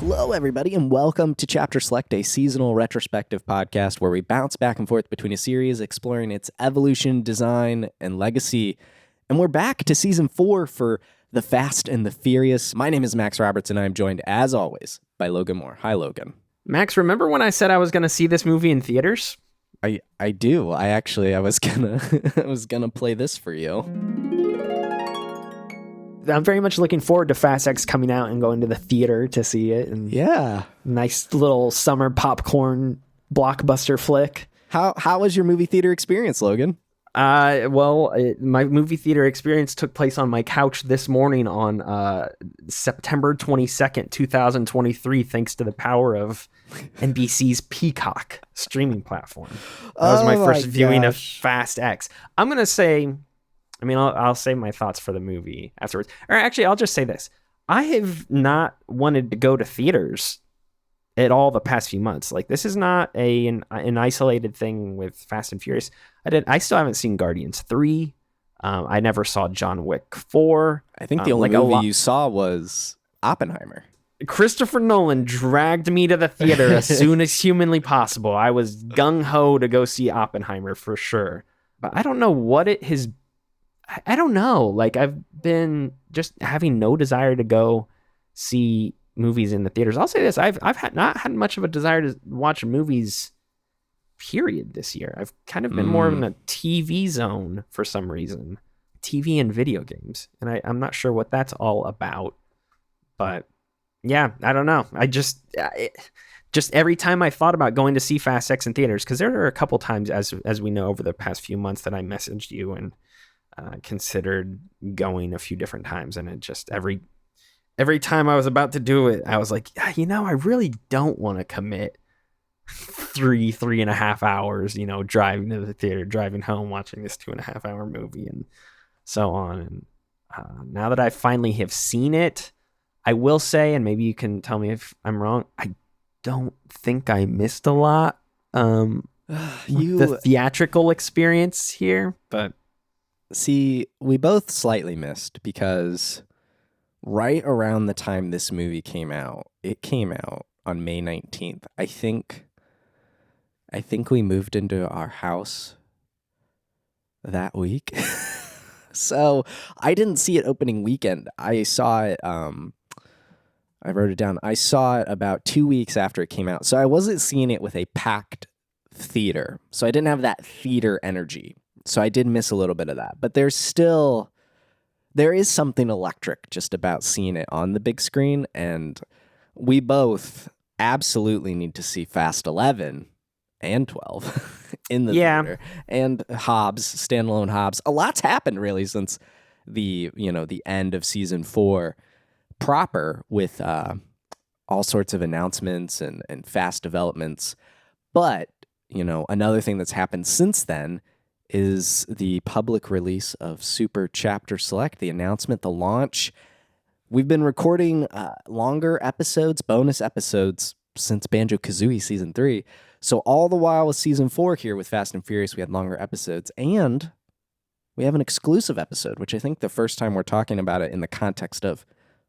Hello, everybody, and welcome to Chapter Select, a seasonal retrospective podcast where we bounce back and forth between a series exploring its evolution, design, and legacy. And we're back to Season 4 for The Fast and the Furious. My name is Max Roberts, and I'm joined, as always, by Logan Moore. Hi, Logan. Max, remember when I said I was going to see this movie in theaters? I do. I was gonna play this for you. I'm very much looking forward to Fast X coming out and going to the theater to see it. And yeah, nice little summer popcorn blockbuster flick. How was your movie theater experience, Logan? My movie theater experience took place on my couch this morning on September 22nd, 2023, thanks to the power of NBC's Peacock streaming platform. That was my first viewing of Fast X. I'm going to say, I'll save my thoughts for the movie afterwards. Or actually, I'll just say this. I have not wanted to go to theaters at all the past few months. Like, this is not an isolated thing with Fast and Furious. I still haven't seen Guardians 3. I never saw John Wick 4. I think the only movie you saw was Oppenheimer. Christopher Nolan dragged me to the theater as soon as humanly possible. I was gung-ho to go see Oppenheimer for sure. But I don't know what it has... I don't know. Like, I've been just having no desire to go see movies in the theaters. I'll say this. I've not had much of a desire to watch movies, period, this year. I've kind of been more in a TV zone for some reason. TV and video games. And I'm not sure what that's all about. But... yeah, I don't know. I just every time I thought about going to see Fast X in theaters, because there are a couple times, as we know, over the past few months that I messaged you and considered going a few different times, and it just every time I was about to do it, I was like, I really don't want to commit 3.5 hours, driving to the theater, driving home, watching this 2.5 hour movie, and so on. And now that I finally have seen it, I will say, and maybe you can tell me if I'm wrong, I don't think I missed a lot. The theatrical experience here, but... See, we both slightly missed because right around the time this movie came out, it came out on May 19th. I think we moved into our house that week. So I didn't see it opening weekend. I saw it... I wrote it down. I saw it about 2 weeks after it came out. So I wasn't seeing it with a packed theater. So I didn't have that theater energy. So I did miss a little bit of that. But there is something electric just about seeing it on the big screen. And we both absolutely need to see Fast 11 and 12 in the theater. And Hobbs, standalone Hobbs. A lot's happened really since the end of season 4. Proper with all sorts of announcements and fast developments. But, another thing that's happened since then is the public release of Super Chapter Select, the announcement, the launch. We've been recording longer episodes, bonus episodes, since Banjo-Kazooie Season 3. So all the while with Season 4 here with Fast and Furious, we had longer episodes. And we have an exclusive episode, which I think the first time we're talking about it in the context of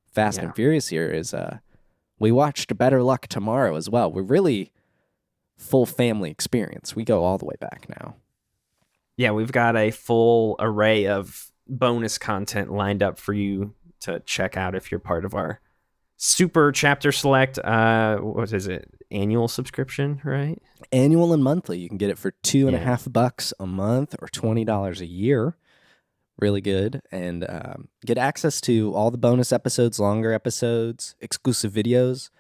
Fast and Furious here is we watched Better Luck Tomorrow as well. We're really full family experience. We go all the way back now. Yeah, we've got a full array of bonus content lined up for you to check out if you're part of our Super Chapter Select. What is it? Annual subscription, right? Annual and monthly. You can get it for $2.50 a month or $20 a year. Really good, and get access to all the bonus episodes, longer episodes, exclusive videos.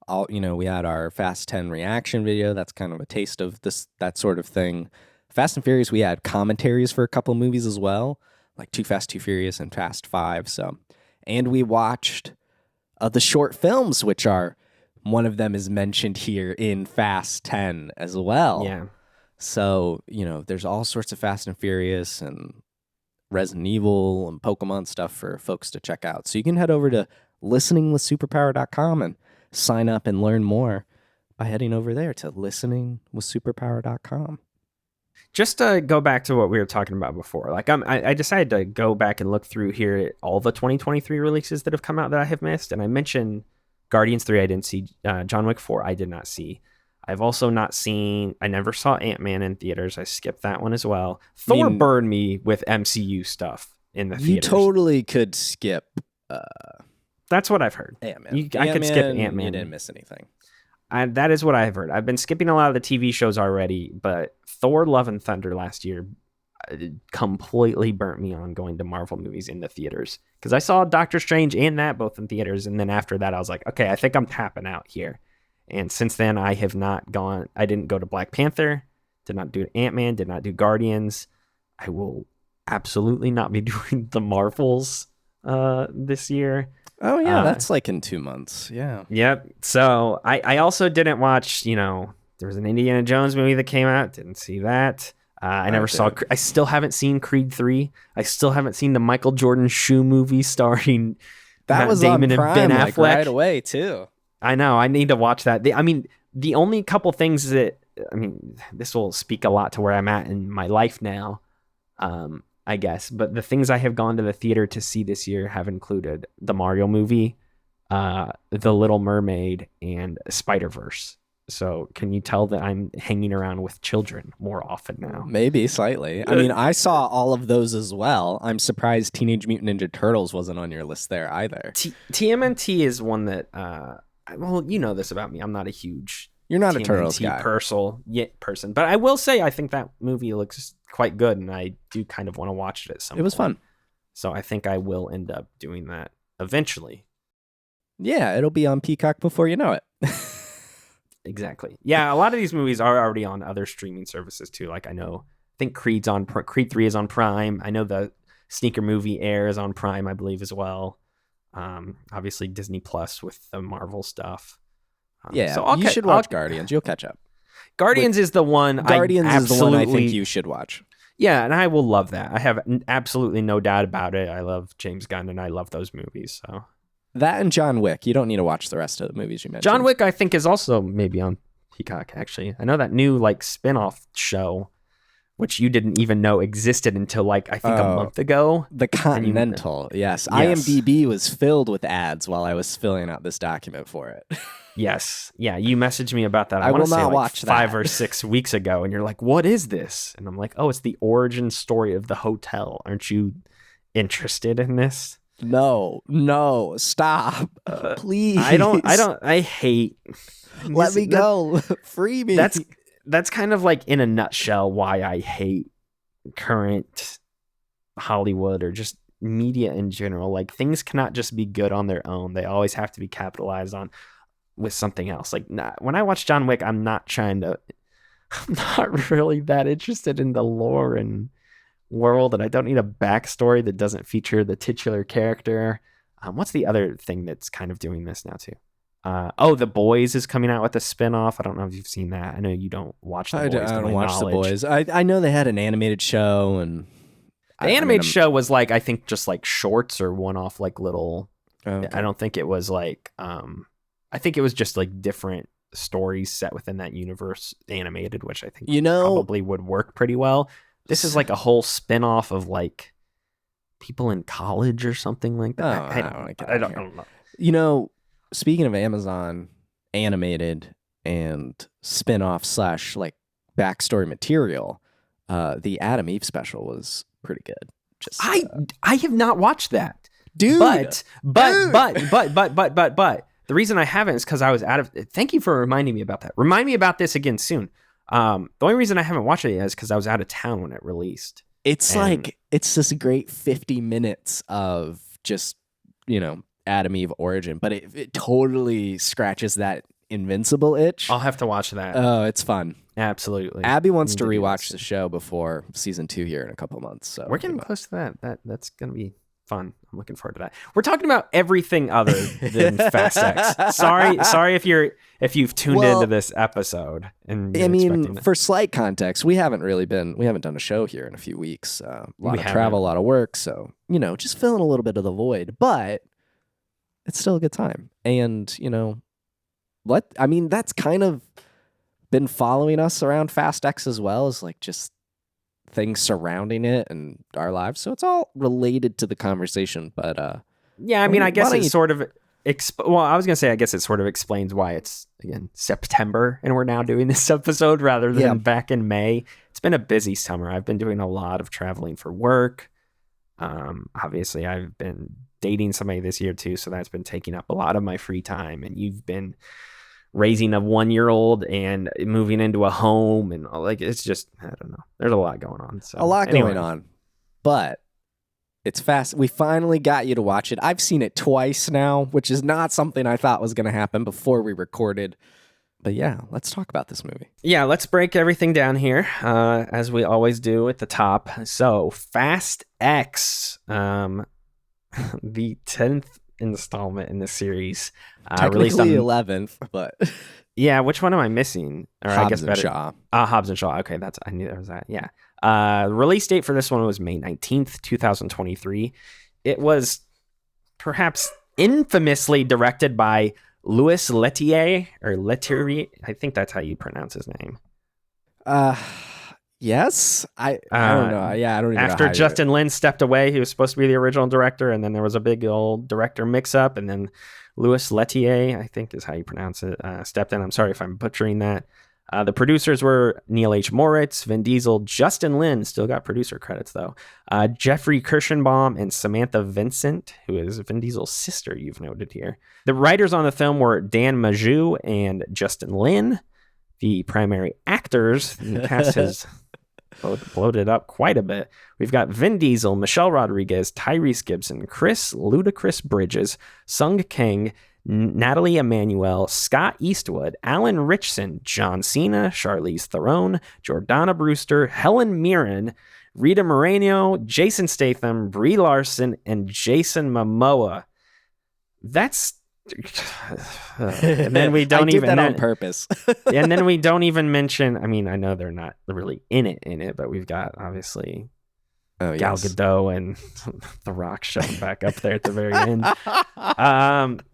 We had our Fast 10 reaction video. That's kind of a taste of that sort of thing. Fast and Furious, we had commentaries for a couple of movies as well, like Too Fast, Too Furious, and Fast 5. And we watched the short films, which are one of them is mentioned here in Fast 10 as well. Yeah. So there's all sorts of Fast and Furious and Resident Evil and Pokemon stuff for folks to check out. So you can head over to listeningwithsuperpower.com and sign up and learn more by heading over there to listeningwithsuperpower.com. Just to go back to what we were talking about before, like I decided to go back and look through here at all the 2023 releases that have come out that I have missed, and I mentioned Guardians 3 I didn't see. John Wick 4 I did not see. I've also not seen, I never saw Ant-Man in theaters. I skipped that one as well. Thor burned me with MCU stuff in the theaters. You totally could skip. That's what I've heard. Ant-Man. I could skip Ant-Man. You didn't miss anything. That is what I've heard. I've been skipping a lot of the TV shows already, but Thor Love and Thunder last year completely burnt me on going to Marvel movies in the theaters. Because I saw Doctor Strange and that both in theaters. And then after that, I was like, okay, I think I'm tapping out here. And since then, I have not gone. I didn't go to Black Panther, did not do Ant-Man, did not do Guardians. I will absolutely not be doing the Marvels this year. Oh, yeah, that's like in 2 months. Yeah. Yep. So I also didn't watch, there was an Indiana Jones movie that came out. Didn't see that. I still haven't seen Creed 3. I still haven't seen the Michael Jordan shoe movie starring Matt Damon on Prime, and Ben Affleck. Like right away, too. I know. I need to watch that. The only couple things that, this will speak a lot to where I'm at in my life now, I guess. But the things I have gone to the theater to see this year have included the Mario movie, The Little Mermaid, and Spider-Verse. So can you tell that I'm hanging around with children more often now? Maybe slightly. I saw all of those as well. I'm surprised Teenage Mutant Ninja Turtles wasn't on your list there either. TMNT is one that, well, you know this about me. I'm not a huge You're not TMNT a Turtles guy. person. But I will say I think that movie looks quite good, and I do kind of want to watch it at some point. It was fun. So I think I will end up doing that eventually. Yeah, it'll be on Peacock before you know it. Exactly. Yeah, a lot of these movies are already on other streaming services too. Like I think Creed 3 is on Prime. I know the Sneaker movie Air is on Prime, I believe, as well. Obviously Disney Plus with the Marvel stuff. So you should watch Guardians. You'll catch up. Guardians is the one. Guardians is the one I think you should watch. Yeah, and I will love that. I have absolutely no doubt about it. I love James Gunn, and I love those movies. So that and John Wick. You don't need to watch the rest of the movies you mentioned. John Wick, I think, is also maybe on Peacock. Actually, I know that new spin-off show, which you didn't even know existed until a month ago. The Continental, yes. IMDb was filled with ads while I was filling out this document for it. Yes. Yeah, you messaged me about that. I will not watch 5 or 6 weeks ago, and you're like, what is this? And I'm like, oh, it's the origin story of the hotel. Aren't you interested in this? No, stop. Please. I hate. Let me go. Free me. That's kind of in a nutshell why I hate current Hollywood or just media in general. Things cannot just be good on their own. They always have to be capitalized on with something else. When I watch John Wick, I'm not really that interested in the lore and world, and I don't need a backstory that doesn't feature the titular character. What's the other thing that's kind of doing this now too? The Boys is coming out with a spinoff. I don't know if you've seen that. I know you don't watch The Boys. I don't watch The Boys. I know they had an animated show, and the animated show was I think just shorts or one-off little. Okay. I don't think it was I think it was just different stories set within that universe animated, which I think probably would work pretty well. This is a whole spin-off of people in college or something like that. I don't know. Speaking of Amazon animated and spin-off / backstory material, the Adam Eve special was pretty good. I have not watched that, dude. But the reason I haven't is because I was out of. Thank you for reminding me about that. Remind me about this again soon. The only reason I haven't watched it yet is because I was out of town when it released. It's it's this great 50 minutes of just Adam Eve origin, but it totally scratches that Invincible itch. I'll have to watch that. Oh, it's fun. Absolutely. Abby wants to rewatch the show before season 2 here in a couple months. So we're getting close to that. That's gonna be fun. I'm looking forward to that. We're talking about everything other than Fast X. Sorry if you've tuned into this episode. And for slight context, we haven't done a show here in a few weeks. A lot of travel, a lot of work. So, just filling a little bit of the void, but it's still a good time. And, that's kind of been following us around Fast X as well, as just things surrounding it and our lives. So it's all related to the conversation. But I guess it's sort of well, I was gonna say, I guess it sort of explains why it's again September and we're now doing this episode rather than back in May. It's been a busy summer. I've been doing a lot of traveling for work. Obviously, I've been dating somebody this year too, so that's been taking up a lot of my free time. And you've been raising a 1-year-old and moving into a home, and like it's just, I don't know. There's a lot going on. So a lot going on, but it's fast. We finally got you to watch it. I've seen it twice now, which is not something I thought was going to happen before we recorded. But yeah, let's talk about this movie. Yeah, let's break everything down here, as we always do at the top. So, Fast X, the 10th installment in the series. Technically 11th, but... Yeah, which one am I missing? Or Hobbs and Shaw. Hobbs and Shaw. Okay, I knew there was that. Yeah. Release date for this one was May 19th, 2023. It was perhaps infamously directed by Louis Leterrier, or Leterrier. I think that's how you pronounce his name. Yes. I don't know. Yeah, I don't even know. After Justin Lin stepped away, he was supposed to be the original director, and then there was a big old director mix-up, and then Louis Leterrier, I think is how you pronounce it, stepped in. I'm sorry if I'm butchering that. The producers were Neal H. Moritz, Vin Diesel, Justin Lin, still got producer credits though, Jeffrey Kirschenbaum, and Samantha Vincent, who is Vin Diesel's sister, you've noted here. The writers on the film were Dan Majou and Justin Lin. The primary actors, the cast has bloated up quite a bit. We've got Vin Diesel, Michelle Rodriguez, Tyrese Gibson, Chris Ludacris Bridges, Sung Kang, Natalie Emmanuel, Scott Eastwood, Alan Ritchson, John Cena, Charlize Theron, Jordana Brewster, Helen Mirren, Rita Moreno, Jason Statham, Brie Larson, and Jason Momoa. That's and then we don't even on purpose. And then we don't even mention, I mean, I know they're not really in it, but we've got obviously Gal Gadot and The Rock showing back up there at the very end.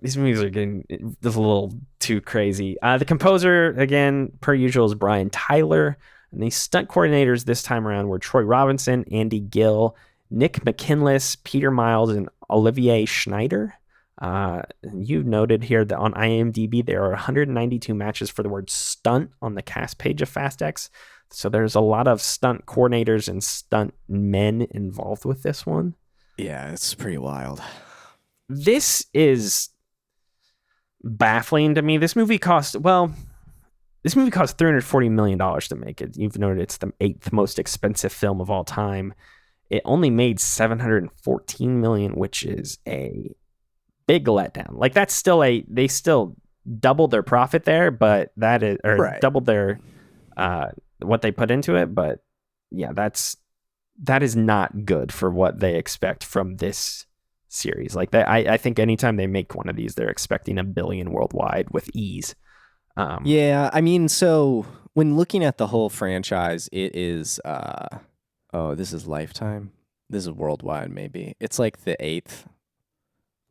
These movies are getting just a little too crazy. The composer, again, per usual, is Brian Tyler. And the stunt coordinators this time around were Troy Robinson, Andy Gill, Nick McKinless, Peter Miles, and Olivier Schneider. You noted here that on IMDb, there are 192 matches for the word stunt on the cast page of Fast X. So there's a lot of stunt coordinators and stunt men involved with this one. Yeah, it's pretty wild. This is baffling to me. This movie cost $340 million to make it. You've noted it's the 8th most expensive film of all time. It only made $714 million, which is a big letdown. Like that's still they still doubled their profit there, but that is, or right, doubled their what they put into it. But yeah, that is not good for what they expect from this series. Like I think anytime they make one of these, they're expecting $1 billion worldwide with ease. Yeah, I mean, so when looking at the whole franchise, it is this is Lifetime. This is worldwide, maybe. It's like the 8th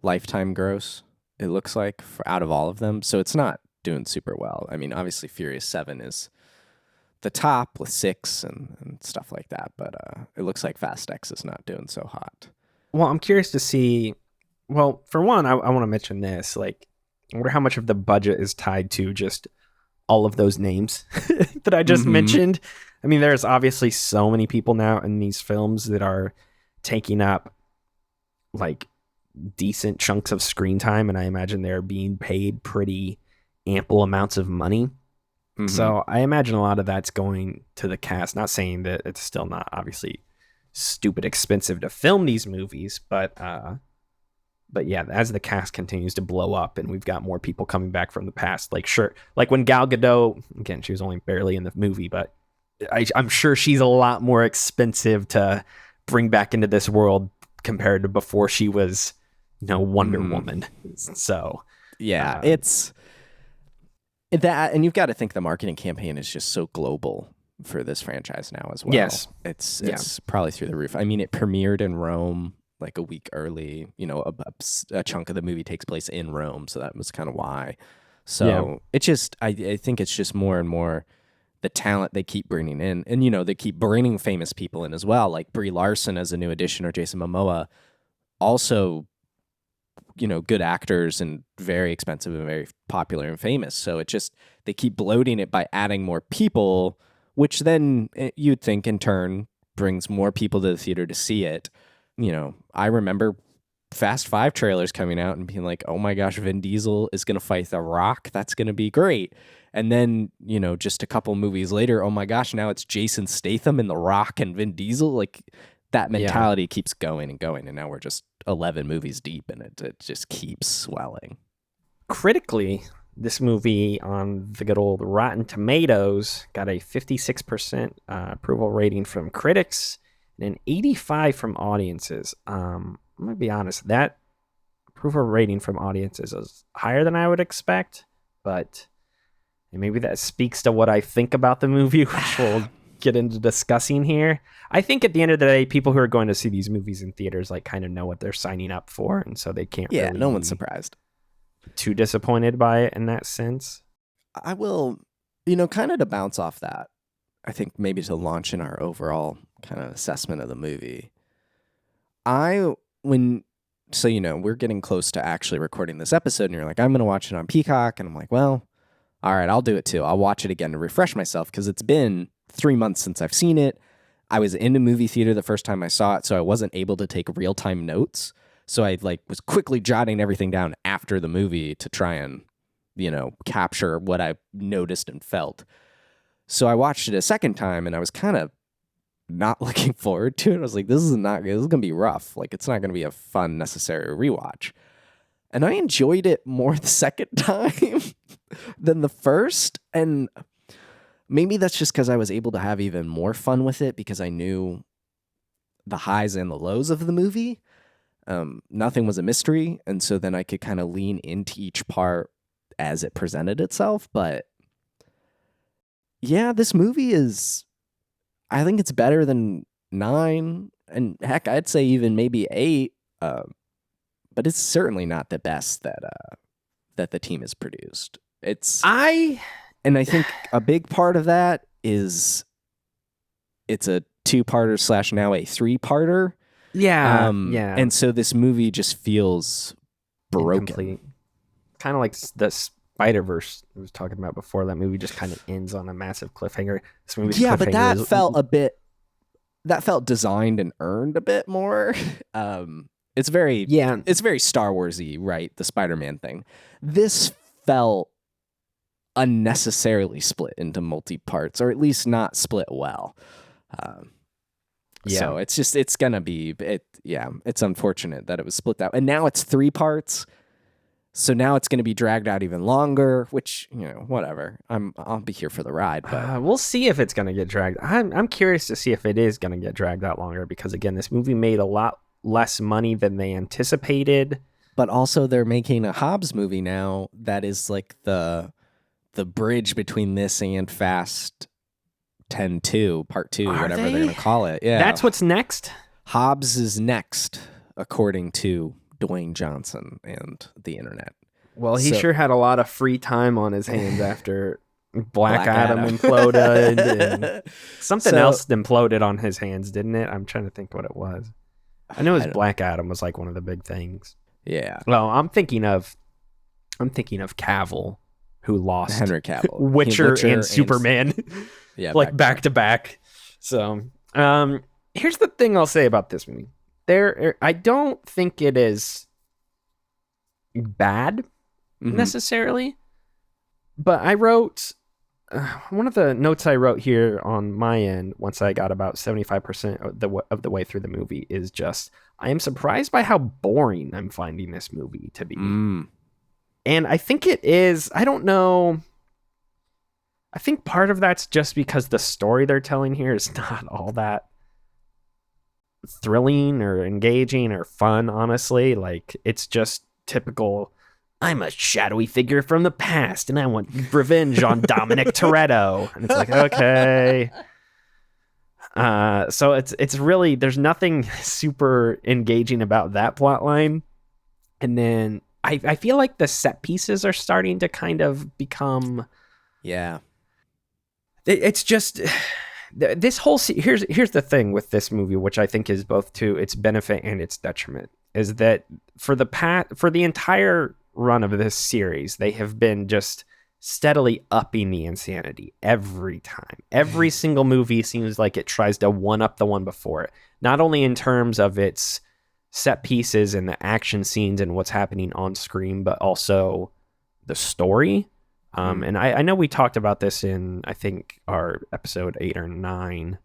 lifetime gross, it looks like, out of all of them. So it's not doing super well. I mean, obviously Furious 7 is the top with 6 and stuff like that, but it looks like Fast X is not doing so hot. Well, I'm curious to see, well, for one, I want to mention this, like, I wonder how much of the budget is tied to just all of those names that I just mentioned. I mean, there's obviously so many people now in these films that are taking up like decent chunks of screen time, and I imagine they're being paid pretty ample amounts of money. So I imagine a lot of that's going to the cast. Not saying that it's still not obviously stupid expensive to film these movies, but yeah, as the cast continues to blow up and we've got more people coming back from the past, like sure, like when Gal Gadot, again, she was only barely in the movie, but I'm sure she's a lot more expensive to bring back into this world compared to before she was, you know, Wonder Woman. So yeah, it's that, and you've got to think the marketing campaign is just so global for this franchise now as well. Yes, it's probably through the roof. I mean, it premiered in Rome like a week early. You know, a chunk of the movie takes place in Rome, so that was kind of why. So it just, I think it's just more and more the talent they keep bringing in, and you know, they keep bringing famous people in as well, like Brie Larson as a new addition or Jason Momoa. Also, good actors and very expensive and very popular and famous. So they keep bloating it by adding more people, which then you'd think in turn brings more people to the theater to see it. I remember Fast 5 trailers coming out and being like, oh my gosh, Vin Diesel is going to fight The Rock. That's going to be great. And then, just a couple movies later, oh my gosh, now it's Jason Statham and The Rock and Vin Diesel. Like, that mentality keeps going and going. And now we're just 11 movies deep and it just keeps swelling. Critically, this movie on the good old Rotten Tomatoes got a 56% approval rating from critics and an 85% from audiences. I'm going to be honest, that approval rating from audiences is higher than I would expect, but maybe that speaks to what I think about the movie, which we'll get into discussing here. I think at the end of the day, people who are going to see these movies in theaters kind of know what they're signing up for, and so they can't really no one's surprised. Too disappointed by it in that sense. I will, kind of to bounce off that, I think maybe to launch in our overall kind of assessment of the movie. We're getting close to actually recording this episode, and you're like, I'm going to watch it on Peacock, and I'm like, well, all right, I'll do it too. I'll watch it again to refresh myself, because it's been 3 months since I've seen it. I was in a movie theater the first time I saw it, so I wasn't able to take real-time notes. So I was quickly jotting everything down after the movie to try and, capture what I noticed and felt. So I watched it a second time, and I was kind of not looking forward to it. I was like, this is not good. This is going to be rough. Like, it's not going to be a fun, necessary rewatch. And I enjoyed it more the second time than the first. And maybe that's just because I was able to have even more fun with it because I knew the highs and the lows of the movie. Nothing was a mystery. And so then I could kind of lean into each part as it presented itself. But yeah, this movie I think it's better than 9. And heck, I'd say even maybe 8. But it's certainly not the best that the team has produced. And I think a big part of that is it's a 2-parter / now a 3-parter. Yeah. And so this movie just feels broken. Incomplete. Kind of like the Spider-Verse I was talking about before. That movie just kind of ends on a massive cliffhanger. This movie's cliffhanger but that felt designed and earned a bit more. It's very Star Wars-y, right? The Spider-Man thing. This felt unnecessarily split into multi-parts, or at least not split well. So it's gonna be it's unfortunate that it was split out, and now it's 3 parts. So now it's going to be dragged out even longer, which, whatever. I'll be here for the ride. But we'll see if it's going to get dragged. I'm curious to see if it is going to get dragged out longer because, again, this movie made a lot less money than they anticipated. But also they're making a Hobbs movie now that is like the bridge between this and Fast 10 2, Part 2, whatever they're going to call it. Yeah, that's what's next? Hobbs is next, according to Dwayne Johnson and the internet. Well, he sure had a lot of free time on his hands after Black Adam imploded. And something else imploded on his hands, didn't it? I'm trying to think what it was. I know his Black Adam was like one of the big things. Yeah. Well, I'm thinking of Cavill, who lost Henry Cavill, Witcher and Superman, back to back. So, here's the thing I'll say about this movie. I don't think it is bad necessarily, but I wrote one of the notes I wrote here on my end once I got about 75% of the way through the movie is just, I am surprised by how boring I'm finding this movie to be. And I think it is, I don't know. I think part of that's just because the story they're telling here is not all that thrilling or engaging or fun, honestly. Like, it's just typical, I'm a shadowy figure from the past and I want revenge on Dominic Toretto. And it's like, okay. So it's really, there's nothing super engaging about that plot line. And then I feel like the set pieces are starting to kind of become, it's just this whole here's the thing with this movie, which I think is both to its benefit and its detriment. is that for the entire run of this series, they have been just steadily upping the insanity every time. Every single movie seems like it tries to one up the one before it, not only in terms of its set pieces and the action scenes and what's happening on screen, but also the story. And I know we talked about this in, I think, our episode 8 or 9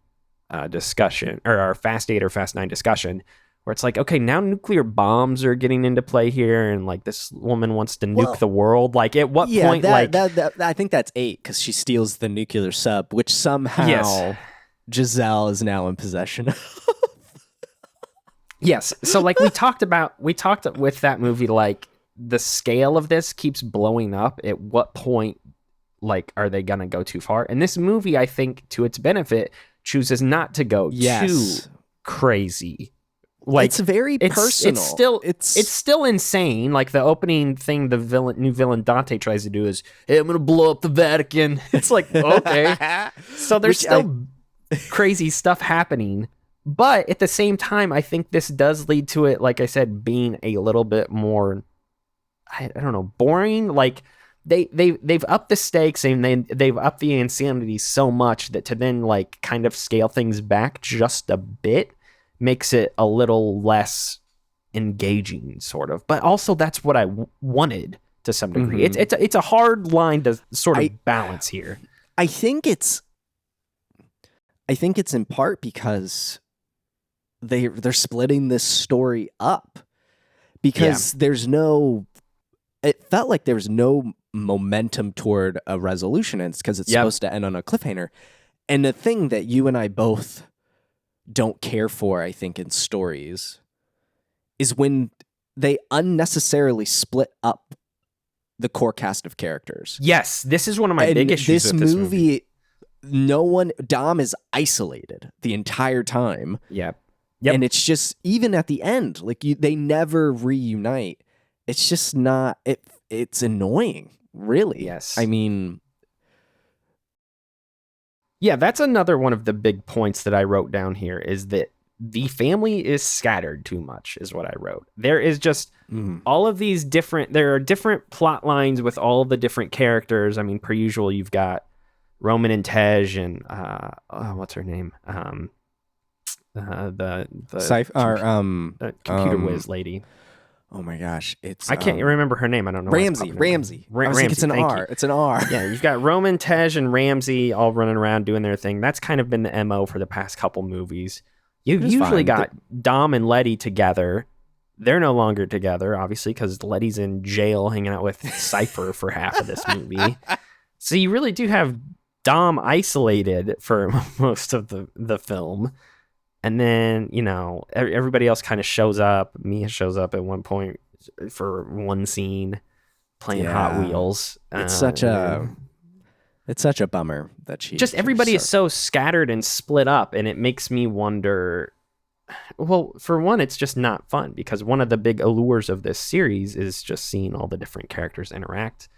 discussion, or our Fast 8 or Fast 9 discussion, where it's like, okay, now nuclear bombs are getting into play here, and like this woman wants to nuke the world. Like, at what point? I think that's 8 because she steals the nuclear sub, which somehow Giselle is now in possession of. Yes. So like we talked with that movie, like the scale of this keeps blowing up. At what point, like, are they gonna go too far? And this movie, I think, to its benefit, chooses not to go too crazy. Like, it's very personal. It's still insane. Like the opening thing, the new villain Dante tries to do is, "Hey, I'm gonna blow up the Vatican." It's like, okay. So there's still crazy stuff happening. But at the same time, I think this does lead to it, like I said, being a little bit more, I don't know, boring. Like they've upped the stakes and they've upped the insanity so much that to then like kind of scale things back just a bit makes it a little less engaging, sort of. But also that's what I wanted to some degree. Mm-hmm. It's a hard line to sort of balance here. I think it's in part because they're splitting this story up, because it felt like there was no momentum toward a resolution, and it's because it's supposed to end on a cliffhanger. And the thing that you and I both don't care for, I think, in stories is when they unnecessarily split up the core cast of characters. Yes, this is one of my big issues with this movie. Dom is isolated the entire time. Yep. And it's just, even at the end, like they never reunite. It's just not, it's annoying, really. Yes. I mean, yeah, that's another one of the big points that I wrote down here, is that the family is scattered too much, is what I wrote. There is just all of these there are different plot lines with all the different characters. I mean, per usual, you've got Roman and Tej and what's her name? The computer whiz lady. Oh my gosh, I can't remember her name. I don't know. Ramsey. Ramsey. It's an R. It's an R. Yeah, you've got Roman, Tej, and Ramsey all running around doing their thing. That's kind of been the MO for the past couple movies. You've usually got Dom and Letty together. They're no longer together, obviously, because Letty's in jail hanging out with Cypher for half of this movie. So you really do have Dom isolated for most of the film. And then, you know, everybody else kind of shows up. Mia shows up at one point for one scene playing Hot Wheels. It's such a bummer that everybody is so scattered and split up, and it makes me wonder. Well, for one, it's just not fun, because one of the big allures of this series is just seeing all the different characters interact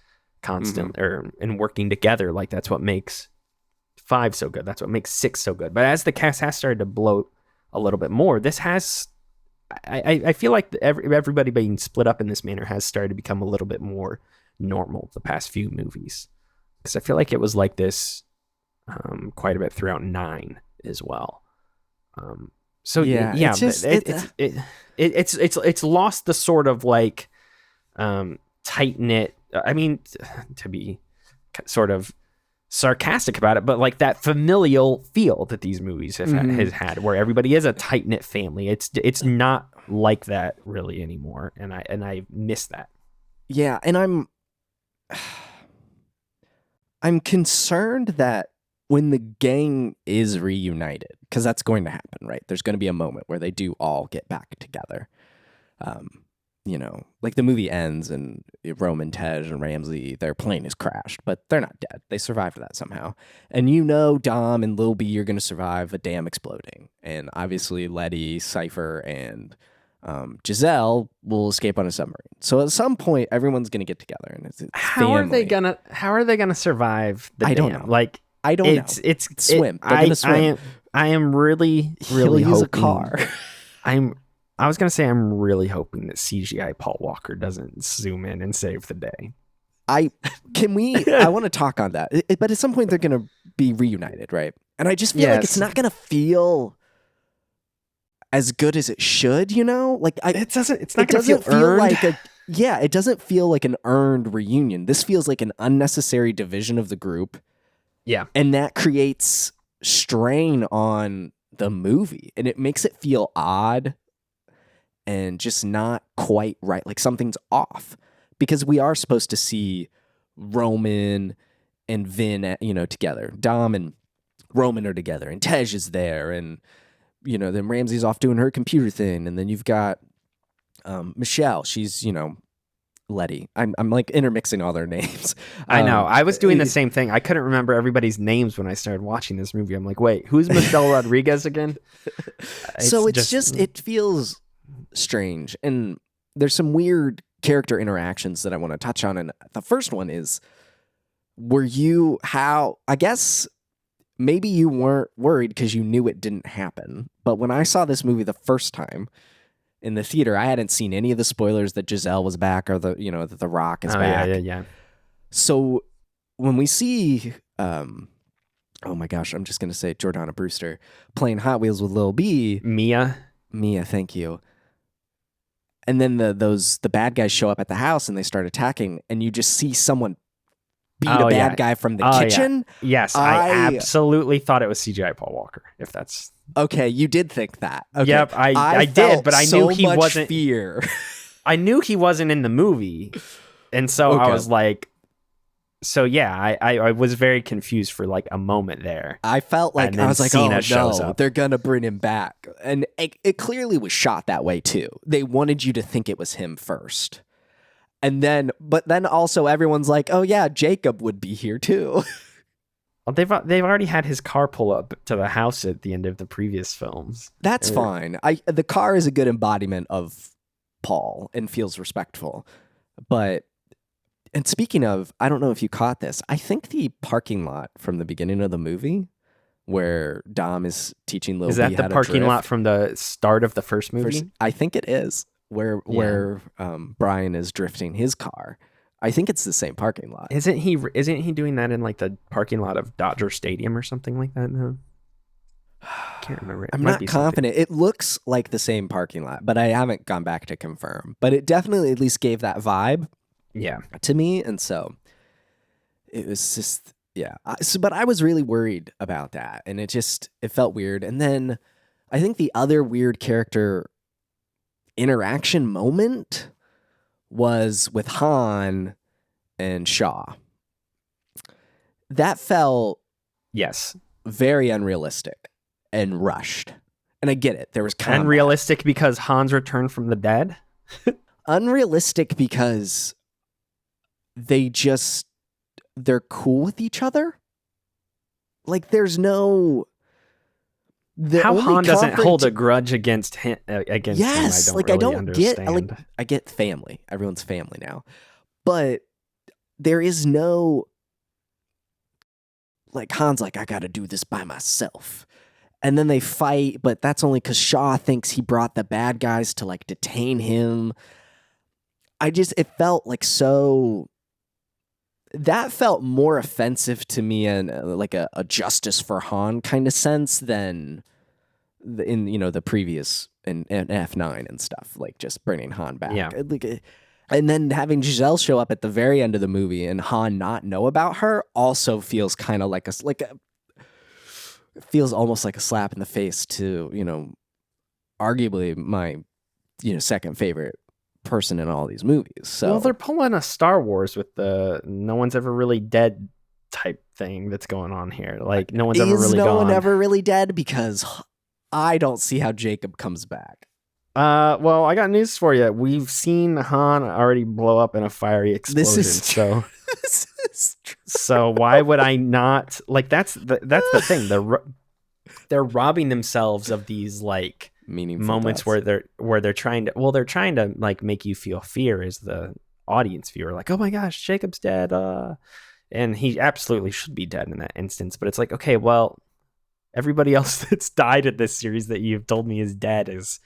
constantly and working together. Like, that's what makes 5 so good. That's what makes 6 so good. But as the cast has started to bloat a little bit more, this has, I feel like everybody being split up in this manner has started to become a little bit more normal the past few movies. Because I feel like it was like this quite a bit throughout 9 as well. It's lost the sort of like tight knit. I mean, to be sort of sarcastic about it, but like that familial feel that these movies has had, where everybody is a tight knit family. It's not like that really anymore, and I miss that. Yeah, and I'm concerned that when the gang is reunited, because that's going to happen, right? There's going to be a moment where they do all get back together. You know, like the movie ends and Roman, Tej, and Ramsey, their plane is crashed, but they're not dead. They survived that somehow. And you know Dom and Lil B are going to survive a dam exploding. And obviously Letty, Cypher, and Giselle will escape on a submarine. So at some point, everyone's going to get together. And it's how are they gonna survive the dam? I don't know. Like, I don't know. It's swim. They're going to swim. I am really He'll use hoping, a car. I'm I was gonna say I'm really hoping that CGI Paul Walker doesn't zoom in and save the day. I want to talk on that, but at some point they're gonna be reunited, right? And I just feel like it's not gonna feel as good as it should, you know? Like it's not gonna feel earned. It doesn't feel like an earned reunion. This feels like an unnecessary division of the group. Yeah. And that creates strain on the movie, and it makes it feel odd and just not quite right. Like something's off, because we are supposed to see Roman and Vin, together. Dom and Roman are together, and Tej is there, and then Ramsey's off doing her computer thing, and then you've got Michelle. She's Letty. I'm like intermixing all their names. I know. I was doing the same thing. I couldn't remember everybody's names when I started watching this movie. I'm like, wait, who's Michelle Rodriguez again? It feels strange, and there's some weird character interactions that I want to touch on. And the first one is, I guess maybe you weren't worried because you knew it didn't happen. But when I saw this movie the first time in the theater, I hadn't seen any of the spoilers that Giselle was back, or that The Rock is back. Yeah. So when we see, oh my gosh, I'm just going to say Jordana Brewster playing Hot Wheels with Lil B. Mia, thank you. And then the bad guys show up at the house and they start attacking, and you just see someone beat a bad guy from the kitchen. Yeah. Yes, I absolutely thought it was CGI Paul Walker. If that's okay, you did think that. Okay. Yep, I did, but I knew he wasn't. Fear. I knew he wasn't in the movie, and so I was like, so yeah, I was very confused for like a moment there. I felt like I was like, Cena shows up. They're gonna bring him back, and it clearly was shot that way too. They wanted you to think it was him first, but then also everyone's like, oh yeah, Jacob would be here too. Well, they've already had his car pull up to the house at the end of the previous films. That's fine. The car is a good embodiment of Paul and feels respectful, but. And speaking of, I don't know if you caught this. I think the parking lot from the beginning of the movie, where Dom is teaching Lil B how to drift. Is that the parking lot from the start of the first movie? I think it is, where Brian is drifting his car. I think it's the same parking lot. Isn't he doing that in like the parking lot of Dodger Stadium or something like that? No, I can't remember. I'm not confident. It looks like the same parking lot, but I haven't gone back to confirm. But it definitely at least gave that vibe. Yeah, to me, and so it was just but I was really worried about that, and it felt weird. And then I think the other weird character interaction moment was with Han and Shaw. That felt very unrealistic and rushed. And I get it. There was combat. Unrealistic because Han's returned from the dead. Unrealistic because they're cool with each other. Like there's no. How Han doesn't hold a grudge against him. Yes, him, I don't understand. I get family. Everyone's family now, but there is no. Like Han's like, I got to do this by myself, and then they fight. But that's only because Shaw thinks he brought the bad guys to like detain him. It felt like so. That felt more offensive to me and like a justice for Han kind of sense than in the previous in F9 and stuff, like just bringing Han back. Yeah. And then having Giselle show up at the very end of the movie and Han not know about her also feels kind of like feels almost like a slap in the face to arguably my second favorite person in all these movies. So well, they're pulling a Star Wars with the no one's ever really dead type thing that's going on here. Like no one's ever really gone. Is no one ever really dead? Because I don't see how Jacob comes back. Well, I got news for you. We've seen Han already blow up in a fiery explosion. This is true. So why would I not like? That's the thing. They're robbing themselves of these like meaningful moments deaths. where they're trying to like make you feel fear as the audience viewer, like, oh my gosh, Jacob's dead, and he absolutely should be dead in that instance. But it's like, okay, well, everybody else that's died in this series that you've told me is dead is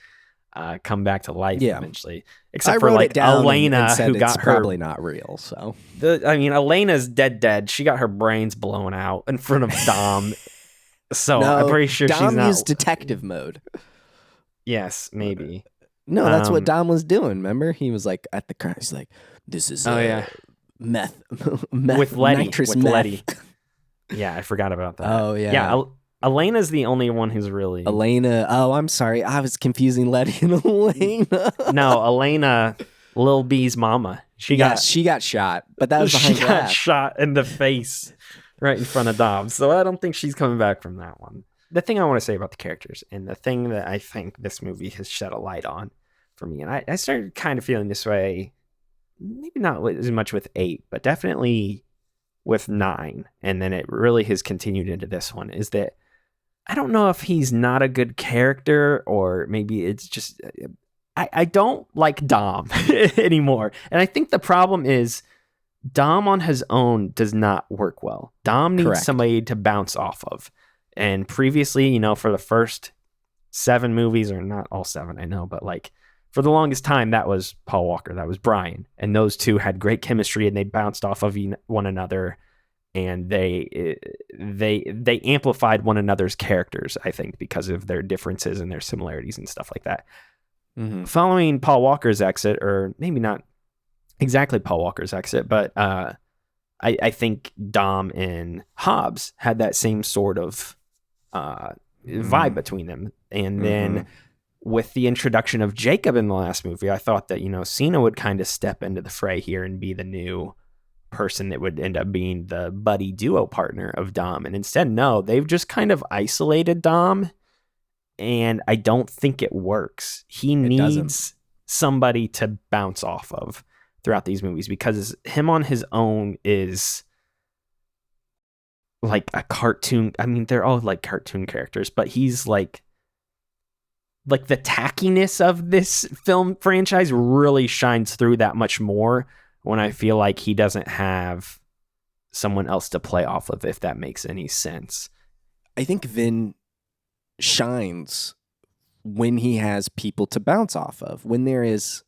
come back to life eventually. Except I for like Elena, and who got it's probably not real. So Elena's dead. She got her brains blown out in front of Dom. So no, I'm pretty sure Dom she's not used detective mode. Yes, maybe. No, that's what Dom was doing. Remember, he was like at the car. He's like, "This is meth with Letty, nitrous with meth." Letty. Yeah, I forgot about that. Oh yeah, yeah. Elena's the only one who's really Elena. Oh, I'm sorry, I was confusing Letty and Elena. No, Elena, Lil B's mama. She got shot, but that was behind glass. Got shot in the face right in front of Dom. So I don't think she's coming back from that one. The thing I want to say about the characters, and the thing that I think this movie has shed a light on for me, and I started kind of feeling this way, maybe not as much with 8, but definitely with 9, and then it really has continued into this one, is that I don't know if he's not a good character, or maybe it's just I don't like Dom anymore. And I think the problem is Dom on his own does not work well. Dom needs somebody to bounce off of. And previously, for the first 7 movies, or not all 7, I know, but like for the longest time, that was Paul Walker, that was Brian. And those two had great chemistry, and they bounced off of one another. And they amplified one another's characters, I think, because of their differences and their similarities and stuff like that. Mm-hmm. Following Paul Walker's exit, or maybe not exactly Paul Walker's exit, but I think Dom and Hobbs had that same sort of vibe between them. And then with the introduction of Jacob in the last movie, I thought that, Cena would kind of step into the fray here and be the new person that would end up being the buddy duo partner of Dom. And instead, no, they've just kind of isolated Dom, and I don't think it works. He needs somebody to bounce off of throughout these movies, because him on his own is like a cartoon. I mean, they're all like cartoon characters, but he's like the tackiness of this film franchise really shines through that much more when I feel like he doesn't have someone else to play off of, if that makes any sense. I think Vin shines when he has people to bounce off of, when there is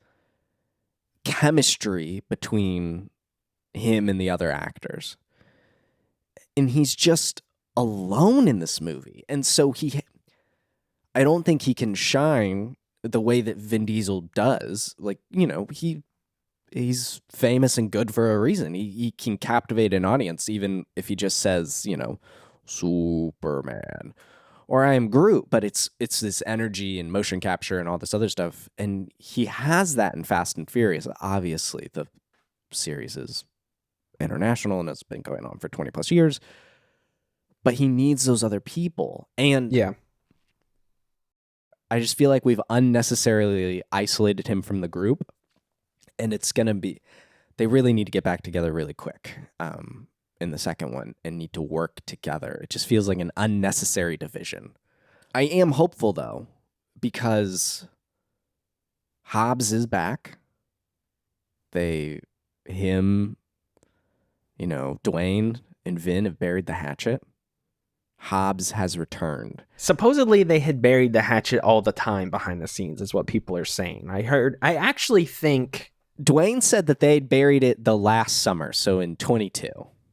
chemistry between him and the other actors. And he's just alone in this movie. And so I don't think he can shine the way that Vin Diesel does. Like, he's famous and good for a reason. He can captivate an audience, even if he just says, Superman, or I am Groot, but it's this energy and motion capture and all this other stuff. And he has that in Fast and Furious. Obviously, the series is international and it's been going on for 20 plus years, but he needs those other people. And I just feel like we've unnecessarily isolated him from the group. And it's going to be, they really need to get back together really quick in the second one and need to work together. It just feels like an unnecessary division. I am hopeful, though, because Hobbs is back. Dwayne and Vin have buried the hatchet. Hobbs has returned. Supposedly they had buried the hatchet all the time behind the scenes, is what people are saying. I actually think Dwayne said that they had buried it the last summer, so in 22.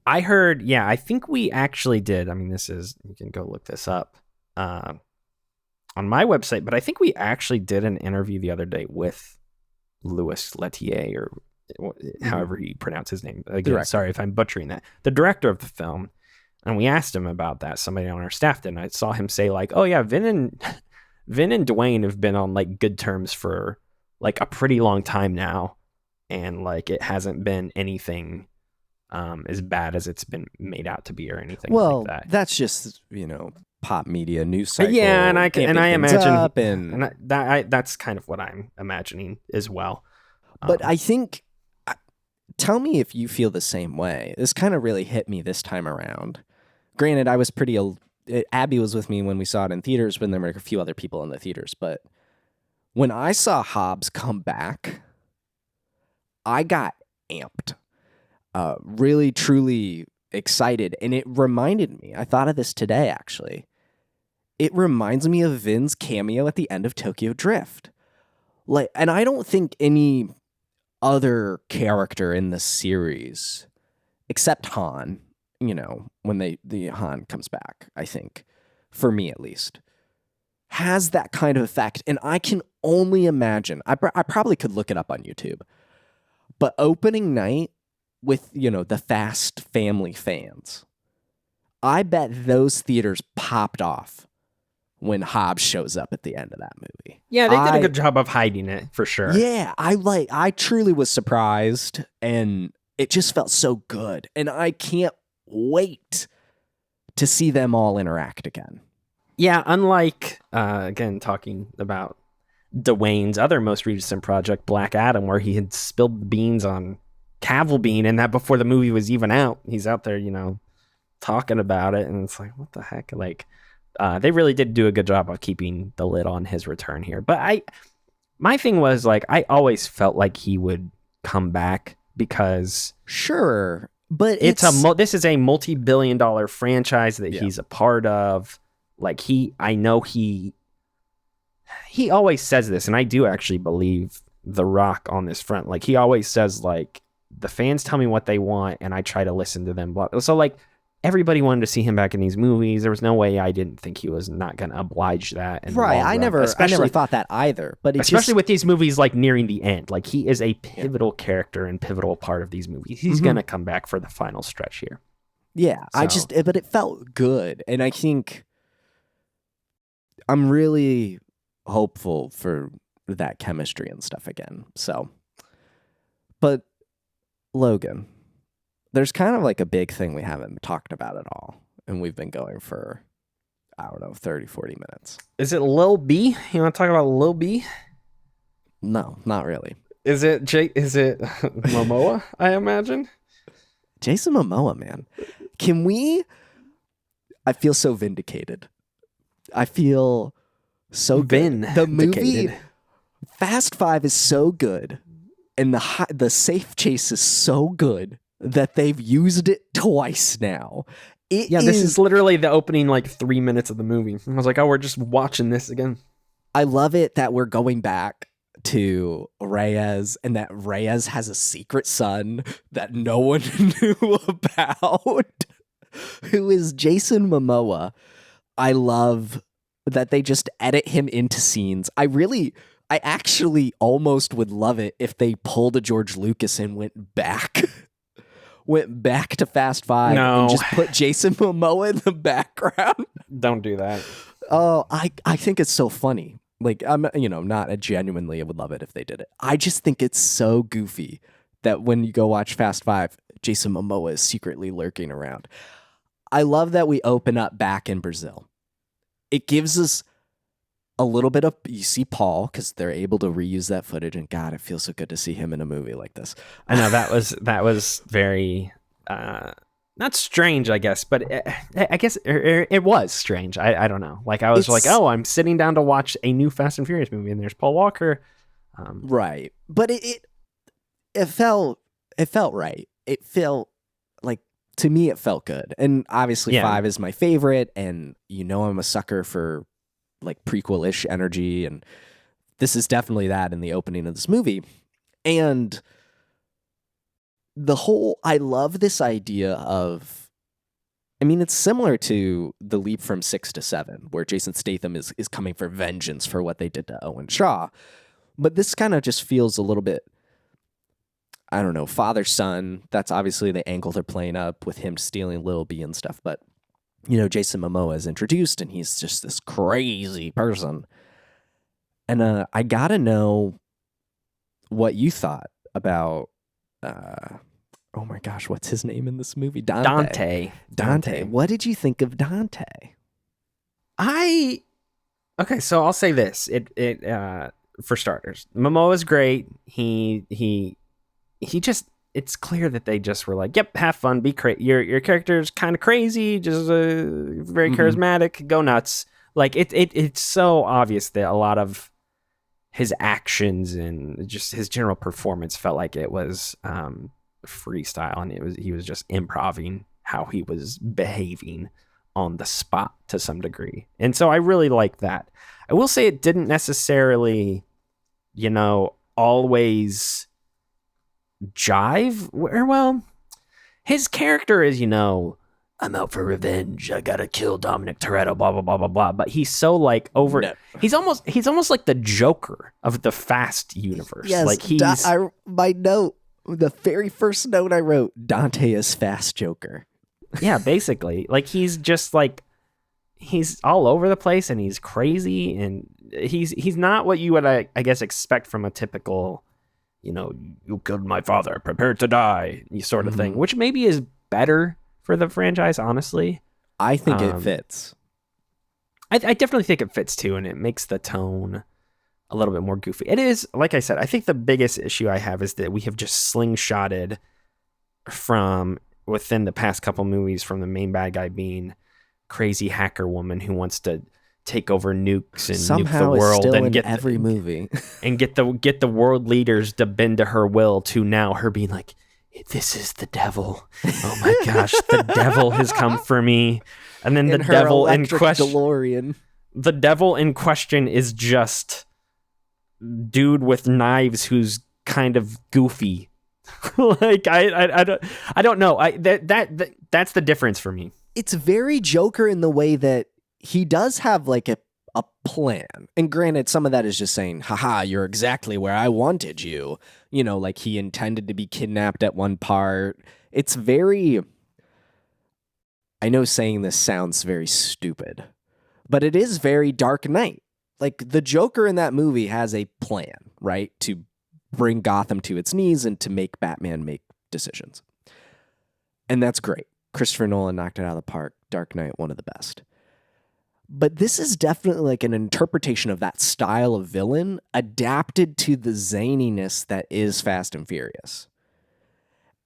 I heard, I think we actually did. I mean, you can go look this up on my website, but I think we actually did an interview the other day with Louis Leterrier, or however you pronounce his name. Again, sorry if I'm butchering that. The director of the film. And we asked him about that. Somebody on our staff did. And I saw him say like, oh yeah, Vin and Dwayne have been on like good terms for like a pretty long time now. And like, it hasn't been anything as bad as it's been made out to be or anything like that. Well, that's just, pop media news cycle. Yeah. And I imagine, that's kind of what I'm imagining as well. But I think, tell me if you feel the same way. This kind of really hit me this time around. Granted, I was Abby was with me when we saw it in theaters, but there were a few other people in the theaters. But when I saw Hobbs come back, I got amped. Really, truly excited. And it reminded me, I thought of this today, actually. It reminds me of Vin's cameo at the end of Tokyo Drift. Like, and I don't think any other character in the series, except Han, you know, when the Han comes back, I think, for me at least, has that kind of effect. And I can only imagine, I probably could look it up on YouTube, but opening night with, you know, the Fast family fans, I bet those theaters popped off when Hobbs shows up at the end of that movie. Yeah, they did a good job of hiding it, for sure. Yeah, I truly was surprised, and it just felt so good. And I can't wait to see them all interact again. Yeah, unlike, again, talking about Dwayne's other most recent project, Black Adam, where he had spilled the beans on Cavill Bean, and that before the movie was even out, he's out there, you know, talking about it, and it's like, what the heck? Like, they really did do a good job of keeping the lid on his return here. But my thing was, like, I always felt like he would come back because... Sure, but this is a multi-billion-dollar franchise that he's a part of. Like, I know he always says this, and I do actually believe The Rock on this front. Like, he always says, like, the fans tell me what they want, and I try to listen to them. So, like, everybody wanted to see him back in these movies. There was no way I didn't think he was not going to oblige that. Right, I never thought that either. But especially with these movies, like, nearing the end. Like, he is a pivotal character and pivotal part of these movies. He's going to come back for the final stretch here. Yeah, so. But it felt good. And I think... I'm really hopeful for that chemistry and stuff again. So, but Logan, there's kind of like a big thing we haven't talked about at all. And we've been going for, I don't know, 30, 40 minutes. Is it Lil B? You want to talk about Lil B? No, not really. Is it Momoa, I imagine? Jason Momoa, man. I feel so vindicated. I feel so good. The movie Fast 5 is so good, and the safe chase is so good that they've used it twice now. This is literally the opening, like, 3 minutes of the movie. I was like, oh, we're just watching this again. I love it that we're going back to Reyes, and that Reyes has a secret son that no one knew about, who is Jason Momoa. I love that they just edit him into scenes. I actually almost would love it if they pulled a George Lucas and went back to Fast 5 and just put Jason Momoa in the background. Don't do that. Oh, I think it's so funny. Like, I'm, you know, not genuinely, I would love it if they did it. I just think it's so goofy that when you go watch Fast 5, Jason Momoa is secretly lurking around. I love that we open up back in Brazil. It gives us a little bit of, you see Paul, because they're able to reuse that footage, and God, it feels so good to see him in a movie like this. I know that was very not strange, I guess, but I guess it was strange. I don't know. Like, I was like, oh, I'm sitting down to watch a new Fast and Furious movie, and there's Paul Walker. Right, but it felt right. It felt like, to me, it felt good. And obviously 5 is my favorite, and you know I'm a sucker for, like, prequel-ish energy, and this is definitely that in the opening of this movie. And I love this idea of, I mean, it's similar to the leap from 6 to 7, where Jason Statham is coming for vengeance for what they did to Owen Shaw. But this kind of just feels a little bit, I don't know, father-son. That's obviously the angle they're playing up with him stealing Lil B and stuff. But, you know, Jason Momoa is introduced, and he's just this crazy person. And I gotta know what you thought about, oh my gosh, what's his name in this movie? Dante. What did you think of Dante? Okay, so I'll say this. For starters, Momoa's great. He just, it's clear that they just were like, yep, have fun, be crazy. Your character's kind of crazy, just very charismatic, go nuts. Like, it's so obvious that a lot of his actions and just his general performance felt like it was freestyle, and he was just improvising how he was behaving on the spot to some degree. And so I really like that. I will say it didn't necessarily always jive. Well, his character is, I'm out for revenge. I gotta kill Dominic Toretto, blah, blah, blah, blah, blah. But he's so like over. No. He's almost like the Joker of the Fast universe. Yes, like my note, the very first note I wrote, Dante is Fast Joker. Yeah, basically. Like he's just like, he's all over the place and he's crazy and he's not what you would, I guess, expect from a typical, you killed my father, prepare to die, sort of thing, which maybe is better for the franchise, honestly. I think it fits. I definitely think it fits too, and it makes the tone a little bit more goofy. It is, like I said, I think the biggest issue I have is that we have just slingshotted from within the past couple movies from the main bad guy being crazy hacker woman who wants to take over nukes and somehow nuke the world still and in get every movie and get the world leaders to bend to her will, to now her being like, this is the devil. Oh my gosh, the devil has come for me. And then the devil in question, DeLorean. The devil in question is just dude with knives who's kind of goofy. Like I don't know. That's the difference for me. It's very Joker in the way that he does have like a plan. And granted, some of that is just saying, haha, you're exactly where I wanted you. Like he intended to be kidnapped at one part. It's very, I know saying this sounds very stupid, but it is very Dark Knight. Like the Joker in that movie has a plan, right? To bring Gotham to its knees and to make Batman make decisions. And that's great. Christopher Nolan knocked it out of the park. Dark Knight, one of the best. But this is definitely like an interpretation of that style of villain adapted to the zaniness that is Fast and Furious.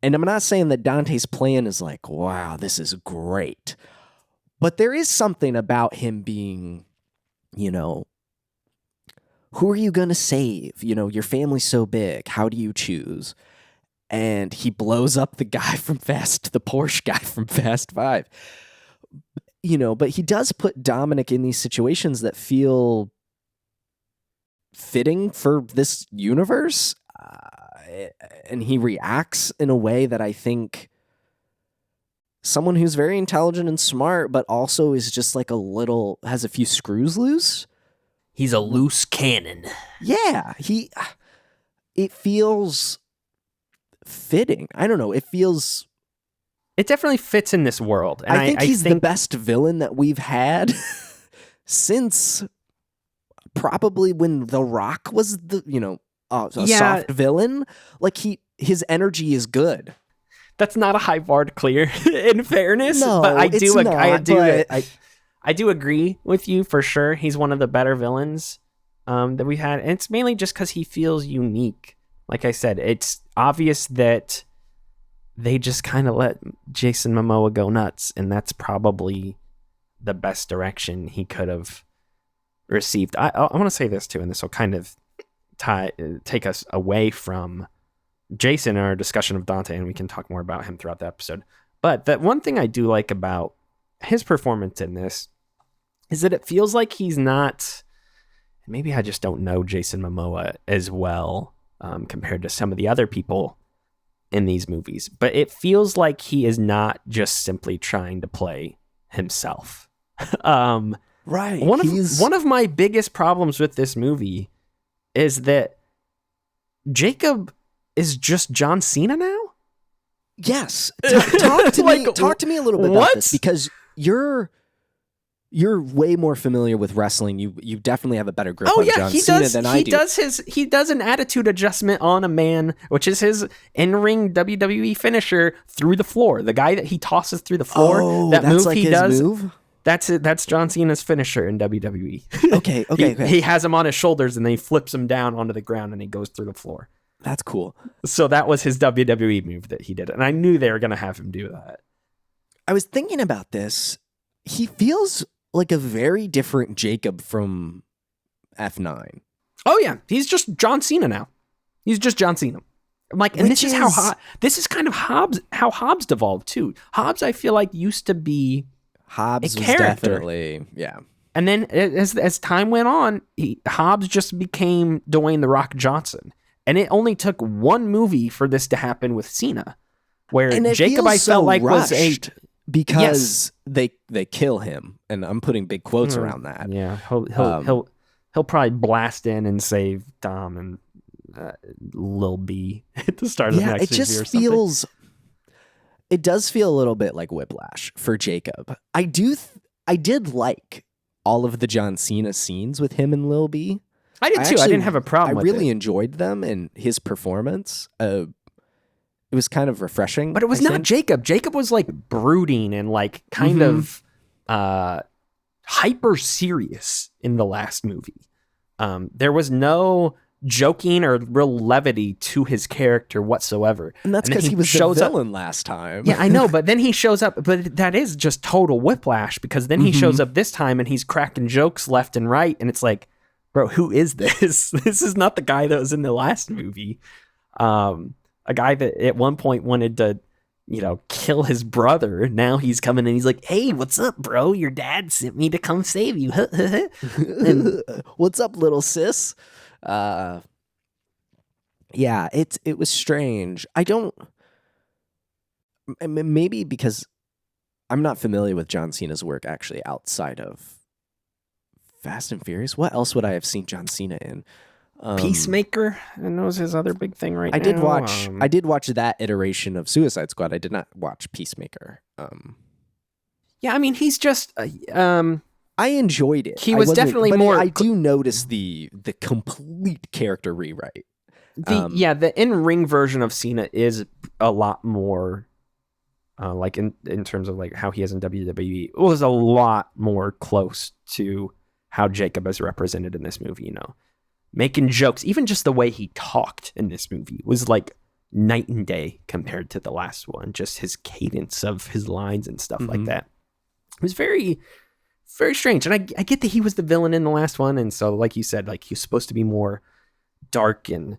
And I'm not saying that Dante's plan is like, wow, this is great. But there is something about him being, who are you going to save? Your family's so big. How do you choose? And he blows up the Porsche guy from Fast 5. But he does put Dominic in these situations that feel fitting for this universe. And he reacts in a way that I think someone who's very intelligent and smart, but also is just like has a few screws loose. He's a loose cannon. Yeah. It feels fitting. I don't know. It definitely fits in this world. And I think he's the best villain that we've had since probably when The Rock was soft villain. Like his energy is good. That's not a high bar to clear, in fairness. No, but I do agree with you for sure. He's one of the better villains that we've had. And it's mainly just because he feels unique. Like I said, it's obvious that they just kind of let Jason Momoa go nuts, and that's probably the best direction he could have received. I want to say this too, and this will kind of take us away from Jason in our discussion of Dante, and we can talk more about him throughout the episode. But that one thing I do like about his performance in this is that it feels like he's not, maybe I just don't know Jason Momoa as well compared to some of the other people in these movies, but it feels like he is not just simply trying to play himself. Right. One of my biggest problems with this movie is that Jacob is just John Cena now. Yes. Talk to me a little bit about this, because you're way more familiar with wrestling. You definitely have a better grip on John Cena than I do. He does an attitude adjustment on a man, which is his in-ring WWE finisher, through the floor. The guy that he tosses through the floor. Oh, that that's move like he his does. Move? That's it. That's John Cena's finisher in WWE. Okay. He has him on his shoulders and then he flips him down onto the ground and he goes through the floor. That's cool. So that was his WWE move that he did. And I knew they were going to have him do that. I was thinking about this. He feels like a very different Jacob from F9. Oh yeah, he's just John Cena now. He's just John Cena. Like, and this is kind of how Hobbs devolved too. Hobbs, I feel like, used to be Hobbs a was character. Definitely, yeah. And then as time went on, Hobbs just became Dwayne The Rock Johnson. And it only took one movie for this to happen with Cena, where Jacob I felt like was because they kill him, and I'm putting big quotes around that. Yeah, he'll probably blast in and save Dom and Lil B at the start of the next movie or something. It does feel a little bit like Whiplash for Jacob. I did like all of the John Cena scenes with him and Lil B. I did too. I didn't have a problem with it. I really enjoyed them and his performance. It was kind of refreshing. But it was not Jacob. Jacob was like brooding and like kind of hyper serious in the last movie. There was no joking or real levity to his character whatsoever. And that's because he was the villain last time. Yeah, I know, but then he shows up, but that is just total Whiplash, because then he shows up this time and he's cracking jokes left and right, and it's like, bro, who is this? This is not the guy that was in the last movie. A guy that at one point wanted to, kill his brother. Now he's coming and he's like, hey, what's up, bro? Your dad sent me to come save you. And, what's up, little sis? Yeah, it was strange. Maybe because I'm not familiar with John Cena's work actually outside of Fast and Furious. What else would I have seen John Cena in? Peacemaker, I know, is his other big thing right now. I did watch that iteration of Suicide Squad. I did not watch Peacemaker. Yeah, I mean, he's just I enjoyed it. He was definitely more. I do notice the complete character rewrite. The in-ring version of Cena is a lot more, like in terms of like how he is in WWE. It was a lot more close to how Jacob is represented in this movie. Making jokes, even just the way he talked in this movie was like night and day compared to the last one. Just his cadence of his lines and stuff like that. It was very, very strange. And I get that he was the villain in the last one. And so, like you said, like he was supposed to be more dark and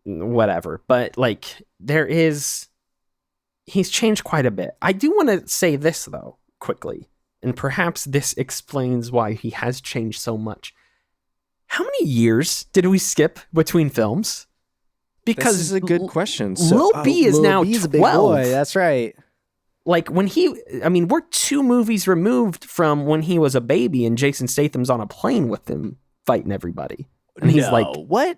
whatever. But like he's changed quite a bit. I do want to say this though, quickly. And perhaps this explains why he has changed so much. How many years did we skip between films? Because this is a good question. Lil B is now 12. A big boy. That's right. Like we're 2 movies removed from when he was a baby and Jason Statham's on a plane with him fighting everybody. And he's like, what?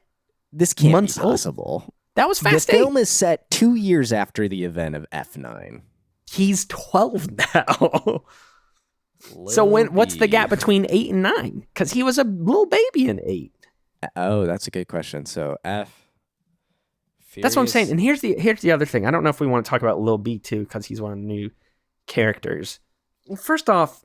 This can't be possible. Old. That was Fast 8. The film is set 2 years after the event of F9. He's 12 now. So what's the gap between 8 and 9? Because he was a little baby in 8. Oh, that's a good question. So F. Furious. That's what I'm saying. And here's the other thing. I don't know if we want to talk about Lil B too, because he's one of the new characters. First off,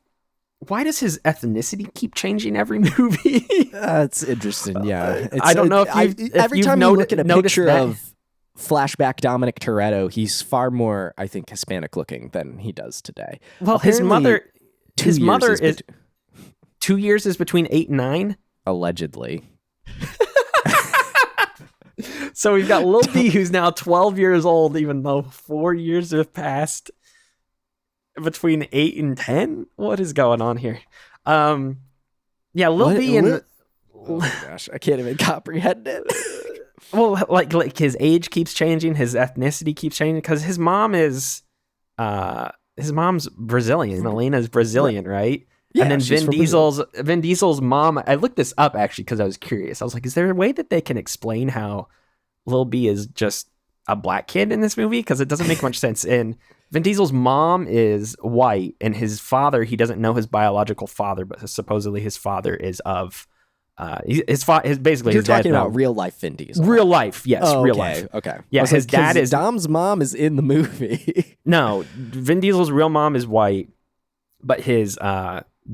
why does his ethnicity keep changing every movie? That's interesting. Yeah, I don't know if every time you look at a picture of flashback Dominic Toretto, he's far more, I think, Hispanic looking than he does today. Well, apparently, his mother is 2 years is between 8 and 9, allegedly. So we've got Lil B, who's now 12 years old, even though 4 years have passed between 8 and 10. What is going on here? Lil B and oh my gosh, I can't even comprehend it. Well, like his age keeps changing, his ethnicity keeps changing, because his mom's Brazilian. Elena's Brazilian, right? Yeah, and then Vin Diesel's mom. I looked this up actually because I was curious. I was like, is there a way that they can explain how Lil B is just a black kid in this movie? Because it doesn't make much sense. And Vin Diesel's mom is white, and his father, he doesn't know his biological father, but supposedly his father is of. Basically, you're his dad. Talking about real life Vin Diesel. Real life, yes, real okay, life. Okay, yeah, his dad is. Dom's mom is in the movie. No, Vin Diesel's real mom is white, but his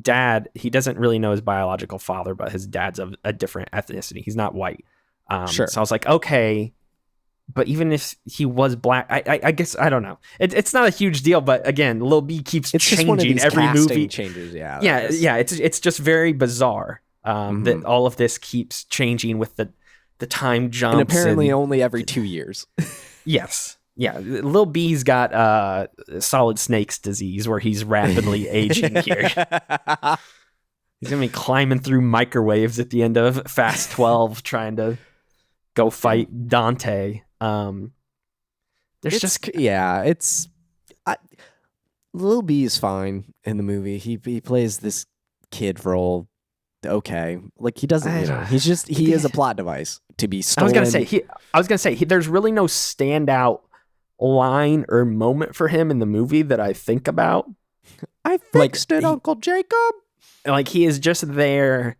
dad, he doesn't really know his biological father, but his dad's of a different ethnicity. He's not white. Sure. So I was like, okay, but even if he was black, I guess I don't know. It's not a huge deal, but again, Lil B keeps changing every movie. Changes, yeah. Yeah. It's just very bizarre. That all of this keeps changing with the time jumps. And apparently only every 2 years. Yes. Yeah. Lil B's got solid snake's disease where he's rapidly aging here. He's gonna be climbing through microwaves at the end of Fast 12, trying to go fight Dante. Lil B is fine in the movie. He plays this kid role. Okay, like he doesn't. He is a plot device to be stolen. I was gonna say there's really no standout line or moment for him in the movie that I think about. I fixed it, Uncle Jacob. Like he is just there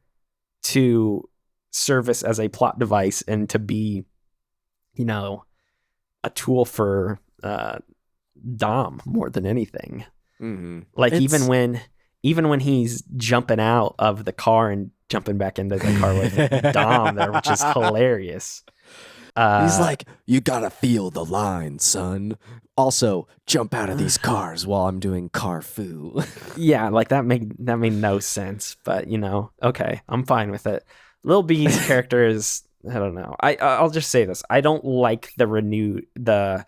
to service as a plot device and to be, a tool for Dom more than anything. Mm-hmm. Like even when he's jumping out of the car and jumping back into the car with Dom there, which is hilarious. He's like, you gotta feel the line, son. Also, jump out of these cars while I'm doing car foo. Yeah, like that made no sense, but okay, I'm fine with it. Lil B's character is, I don't know. I'll just say this. I don't like the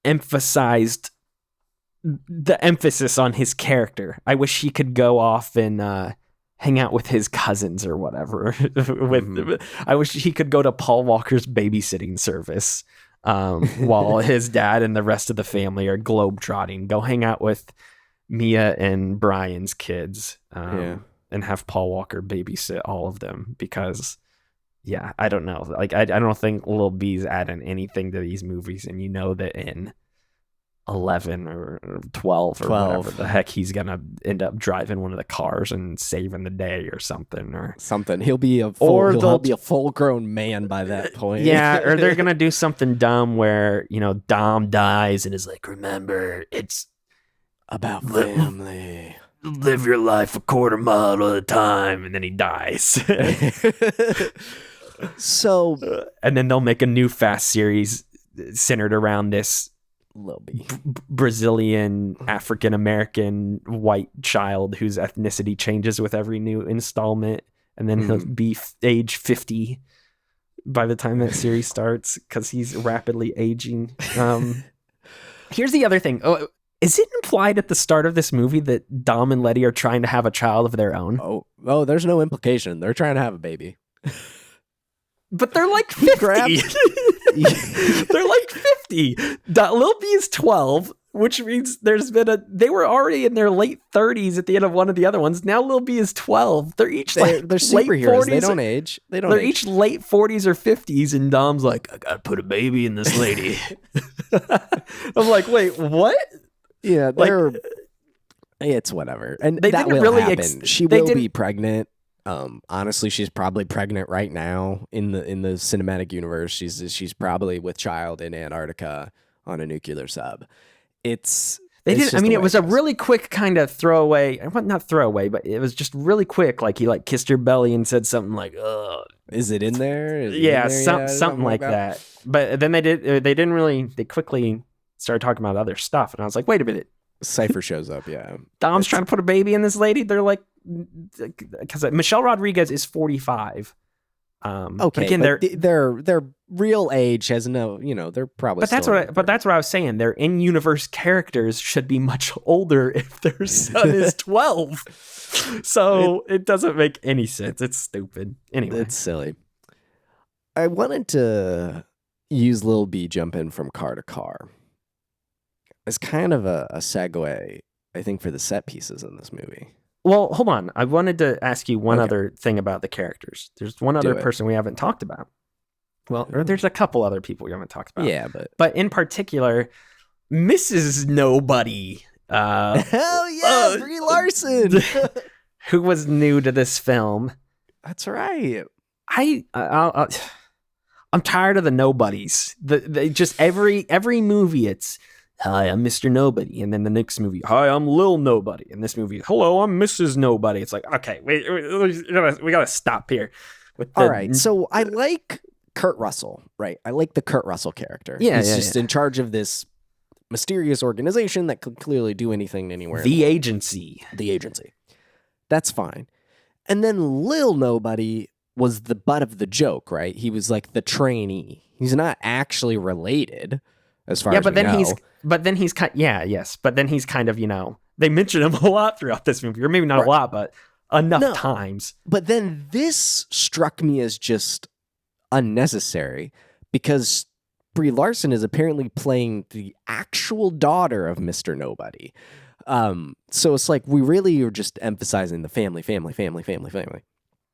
emphasis on his character. I wish he could go off and hang out with his cousins or whatever. I wish he could go to Paul Walker's babysitting service while his dad and the rest of the family are globetrotting. Go hang out with Mia and Brian's kids and have Paul Walker babysit all of them because, I don't know. Like I don't think Lil B's adding anything to these movies, and that in 11 or 12 or whatever the heck he's gonna end up driving one of the cars and saving the day or something. He'll be a full-grown man by that point. Yeah, or they're gonna do something dumb where Dom dies and is like, remember, it's about family. Live your life a quarter mile at a time, and then he dies. So, and then they'll make a new Fast series centered around this Brazilian African-American white child whose ethnicity changes with every new installment, and then he'll be age 50 by the time that series starts because he's rapidly aging. Here's the other thing. Is it implied at the start of this movie that Dom and Letty are trying to have a child of their own? Oh, there's no implication. They're trying to have a baby. But they're like 50. They're like 50. Lil B is 12, which means they were already in their late 30s at the end of one of the other ones. Now Lil B is 12. They're each they're superheroes. They don't age. They're each late 40s or 50s, and Dom's like, I gotta put a baby in this lady. I'm like, wait, what? Yeah, it's whatever. And that will happen. She will be pregnant. Honestly, she's probably pregnant right now in the cinematic universe. She's probably with child in Antarctica on a nuclear sub. It was a really quick kind of throwaway. Well, not throwaway, but it was just really quick. Like he kissed her belly and said something like, "Ugh." Is it in there? Something like that. But then they quickly started talking about other stuff, and I was like, wait a minute. Cypher shows up. Yeah, Dom's trying to put a baby in this lady. They're like, because Michelle Rodriguez is 45. Okay, again, their real age has no, they're probably. But that's what I was saying. Their in-universe characters should be much older if their son is 12. So it doesn't make any sense. It's stupid. Anyway, it's silly. I wanted to use Lil B jumping from car to car as kind of a segue, I think, for the set pieces in this movie. Well, hold on. I wanted to ask you one other thing about the characters. There's one other person we haven't talked about. Well, or there's a couple other people we haven't talked about. Yeah, but in particular, Mrs. Nobody. Hell yeah, Brie Larson, who was new to this film. That's right. I'm tired of the nobodies. The just every movie it's, hi, I'm Mr. Nobody. And then the next movie, hi, I'm Lil Nobody. And this movie, hello, I'm Mrs. Nobody. It's like, okay, we got to stop here. All right, so I like Kurt Russell, right? I like the Kurt Russell character. Yeah, He's just in charge of this mysterious organization that could clearly do anything anywhere. The agency. That's fine. And then Lil Nobody was the butt of the joke, right? He was like the trainee. He's not actually related, as far as we know. But then he's kind of, they mention him a lot throughout this movie, or maybe not a lot, but enough times. But then this struck me as just unnecessary because Brie Larson is apparently playing the actual daughter of Mr. Nobody. So it's like we really are just emphasizing the family.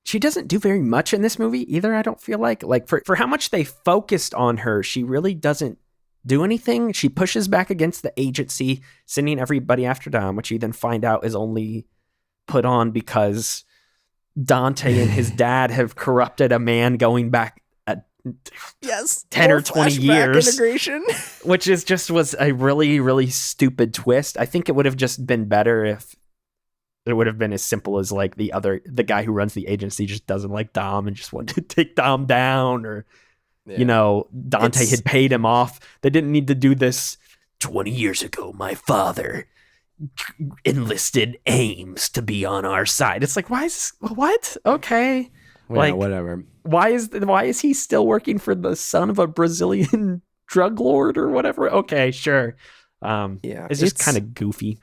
She doesn't do very much in this movie either, I don't feel like. Like, for how much they focused on her, she really doesn't do anything. She pushes back against the agency, sending everybody after Dom, which you then find out is only put on because Dante and his dad have corrupted a man going back 10 or 20 years. Integration. Which was a really, really stupid twist. I think it would have just been better if it would have been as simple as like the guy who runs the agency just doesn't like Dom and just wanted to take Dom down, or Dante had paid him off. They didn't need to do this. 20 years ago, my father enlisted Ames to be on our side. It's like, why is this? What? Okay. Yeah, like, whatever. Why is he still working for the son of a Brazilian drug lord or whatever? Okay, sure. It's just kind of goofy.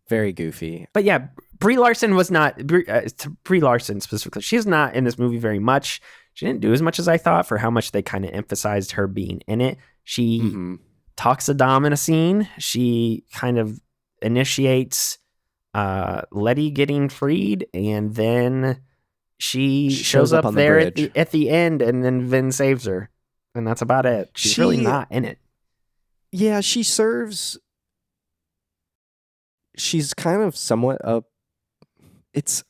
Very goofy. But yeah, Brie Larson was not, Brie Larson specifically, she's not in this movie very much. She didn't do as much as I thought for how much they kind of emphasized her being in it. She talks to Dom in a scene. She kind of initiates Letty getting freed, and then she shows up there at the end, and then Vin saves her. And that's about it. She's really not in it. Yeah, she serves... She's kind of somewhat it's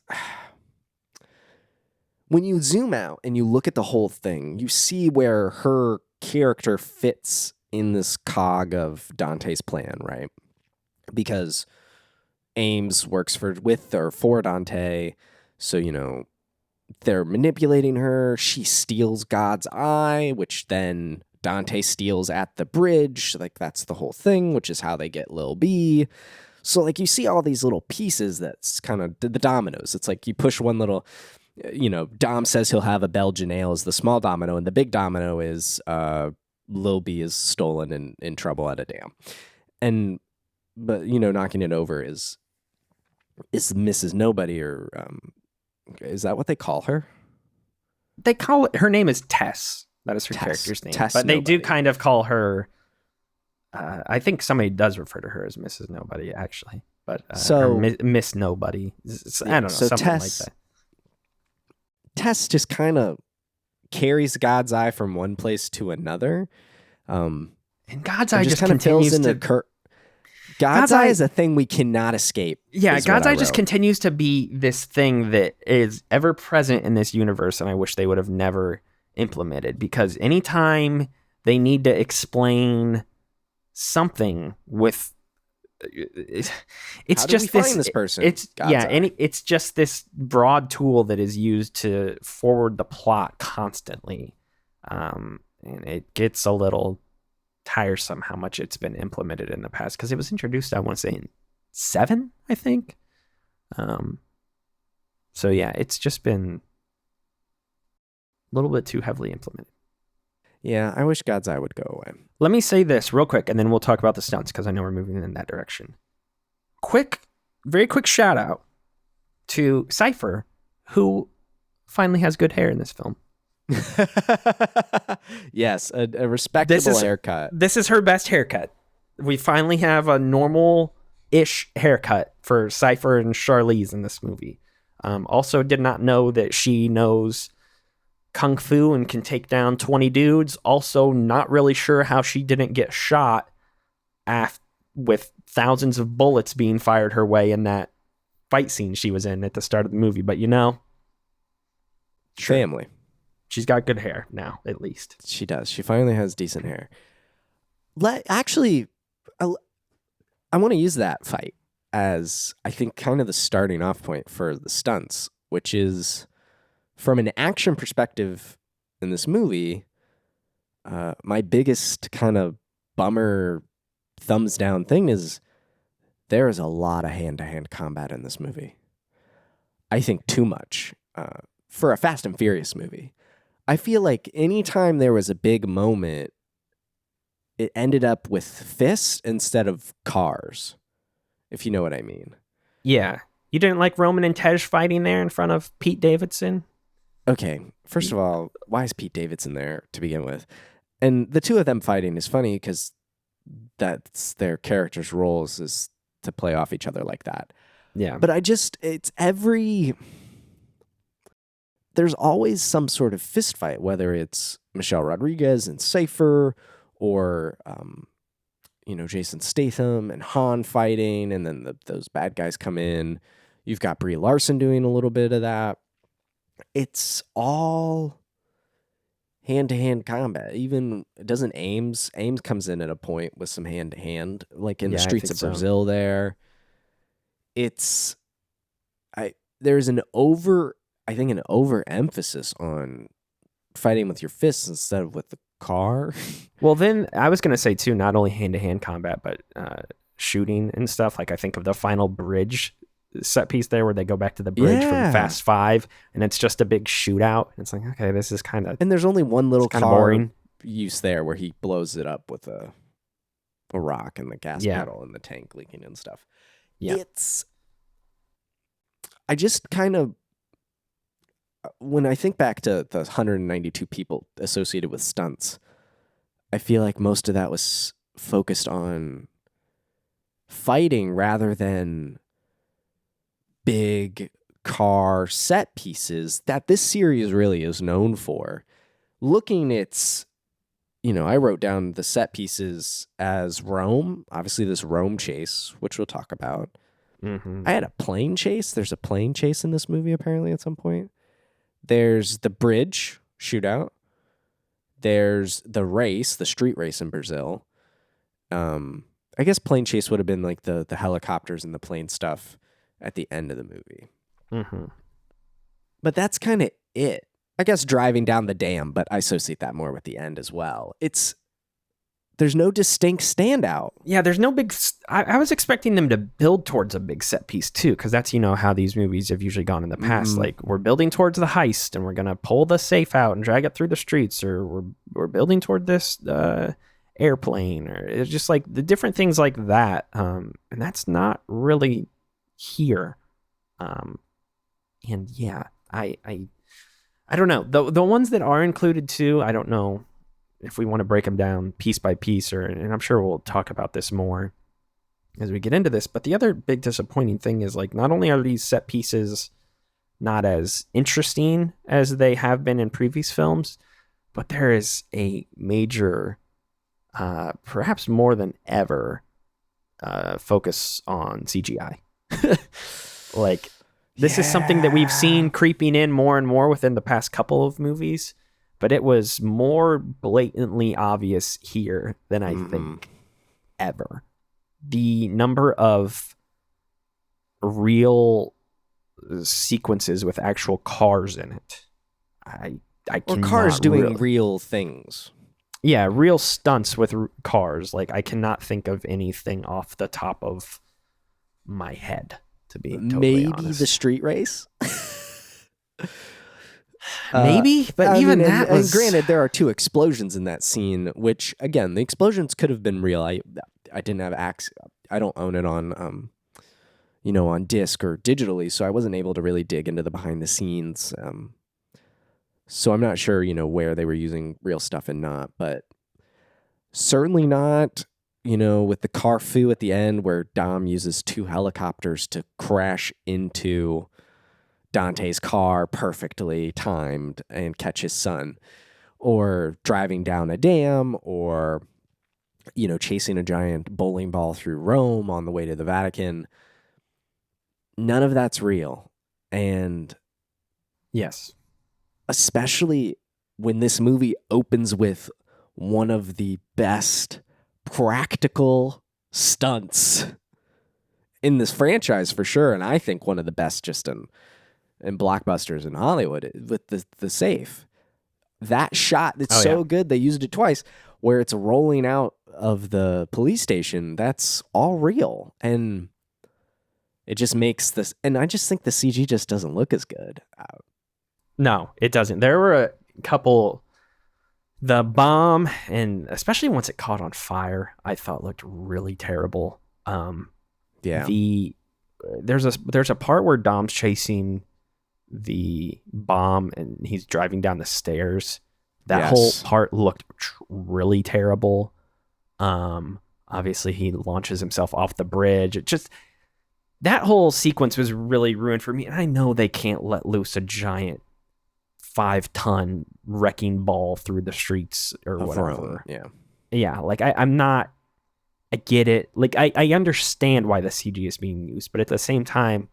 when you zoom out and you look at the whole thing, you see where her character fits in this cog of Dante's plan, right? Because Ames works with or for Dante, so they're manipulating her. She steals God's eye, which then Dante steals at the bridge. Like, that's the whole thing, which is how they get Lil B. So, like, you see all these little pieces that's kind of the dominoes. It's like you push one little, Dom says he'll have a Belgian ale as the small domino, and the big domino is Lil B is stolen and in trouble at a dam. But knocking it over is Mrs. Nobody, or is that what they call her? They call it, her name is Tess. That is her character's name. Tess but Nobody. They do kind of call her... I think somebody does refer to her as Mrs. Nobody, actually, but Miss Nobody. I don't know, so something like that. Tess just kind of carries God's eye from one place to another, and God's eye just continues to. God's eye is a thing we cannot escape. Yeah, God's eye just continues to be this thing that is ever present in this universe, and I wish they would have never implemented, because anytime they need to explain something with it's just this person. It's just this broad tool that is used to forward the plot constantly, and it gets a little tiresome how much it's been implemented in the past, because it was introduced, I want to say, in 7, I think. So yeah, it's just been a little bit too heavily implemented. Yeah, I wish God's eye would go away. Let me say this real quick, and then we'll talk about the stunts, because I know we're moving in that direction. Very quick shout out to Cypher, who finally has good hair in this film. Yes, a respectable haircut. This is her best haircut. We finally have a normal-ish haircut for Cypher and Charlize in this movie. Also did not know that she knows kung fu and can take down 20 dudes. Also not really sure how she didn't get shot with thousands of bullets being fired her way in that fight scene she was in at the start of the movie. But family. She's got good hair now, at least. She does. She finally has decent hair. Actually, I want to use that fight as, I think, kind of the starting off point for the stunts, which is, from an action perspective in this movie, my biggest kind of bummer thumbs down thing is there is a lot of hand-to-hand combat in this movie. I think too much for a Fast and Furious movie. I feel like anytime there was a big moment, it ended up with fists instead of cars, if you know what I mean. Yeah. You didn't like Roman and Tej fighting there in front of Pete Davidson? Okay, first of all, why is Pete Davidson there to begin with? And the two of them fighting is funny because that's their characters' roles, is to play off each other like that. Yeah. But there's always some sort of fist fight, whether it's Michelle Rodriguez and Cypher or, Jason Statham and Han fighting, and then those bad guys come in. You've got Brie Larson doing a little bit of that. It's all hand-to-hand combat. Even doesn't Ames comes in at a point with some hand-to-hand, like in the streets of Brazil there. There's an overemphasis on fighting with your fists instead of with the car. Well, then I was going to say too, not only hand-to-hand combat, but shooting and stuff. Like I think of the final bridge set piece there where they go back to the bridge from Fast 5 and it's just a big shootout. It's like, okay, this is kind of... And there's only one little car boring use there where he blows it up with a rock and the gas pedal and the tank leaking and stuff. Yeah. I just kind of... When I think back to the 192 people associated with stunts, I feel like most of that was focused on fighting rather than big car set pieces that this series really is known for. Looking at, I wrote down the set pieces as Rome, obviously this Rome chase, which we'll talk about. Mm-hmm. I had a plane chase. There's a plane chase in this movie apparently at some point. There's the bridge shootout. There's the race, the street race in Brazil. I guess plane chase would have been like the helicopters and the plane stuff at the end of the movie. Mm-hmm. But that's kind of it. I guess driving down the dam, but I associate that more with the end as well. There's no distinct standout. Yeah, there's no big... I was expecting them to build towards a big set piece too, because that's, how these movies have usually gone in the past. Like, we're building towards the heist, and we're going to pull the safe out and drag it through the streets, or we're building toward this airplane, or it's just like the different things like that. And that's not really here. And yeah, I don't know. The ones that are included too, I don't know if we want to break them down piece by piece, and I'm sure we'll talk about this more as we get into this. But the other big disappointing thing is, like, not only are these set pieces not as interesting as they have been in previous films, but there is a major, perhaps more than ever, focus on CGI. Like, this is something that we've seen creeping in more and more within the past couple of movies. But it was more blatantly obvious here than I think ever. The number of real sequences with actual cars in it, I or cars doing real things. Yeah, real stunts with cars. Like, I cannot think of anything off the top of my head, to be totally honest. The street race. Maybe, but that was... And granted, there are 2 explosions in that scene, which, again, the explosions could have been real. I didn't have access. I don't own it on, on disc or digitally, so I wasn't able to really dig into the behind the scenes. So I'm not sure, where they were using real stuff and not, but certainly not, with the car foo at the end where Dom uses 2 helicopters to crash into Dante's car perfectly timed and catch his son, or driving down a dam, or, chasing a giant bowling ball through Rome on the way to the Vatican. None of that's real. And yes, especially when this movie opens with one of the best practical stunts in this franchise for sure. And I think one of the best just in blockbusters in Hollywood with the safe. That shot, it's so good, they used it twice, where it's rolling out of the police station. That's all real. And it just makes this, and I just think the CG just doesn't look as good. No, it doesn't. There were a couple, the bomb, and especially once it caught on fire, I thought looked really terrible. Yeah. The there's a part where Dom's chasing the bomb and he's driving down the stairs. That whole part looked really terrible. Obviously he launches himself off the bridge. It just, that whole sequence was really ruined for me. And I know they can't let loose a giant 5-ton wrecking ball through the streets or whatever. Yeah. Like I get it. Like I understand why the CG is being used, but at the same time,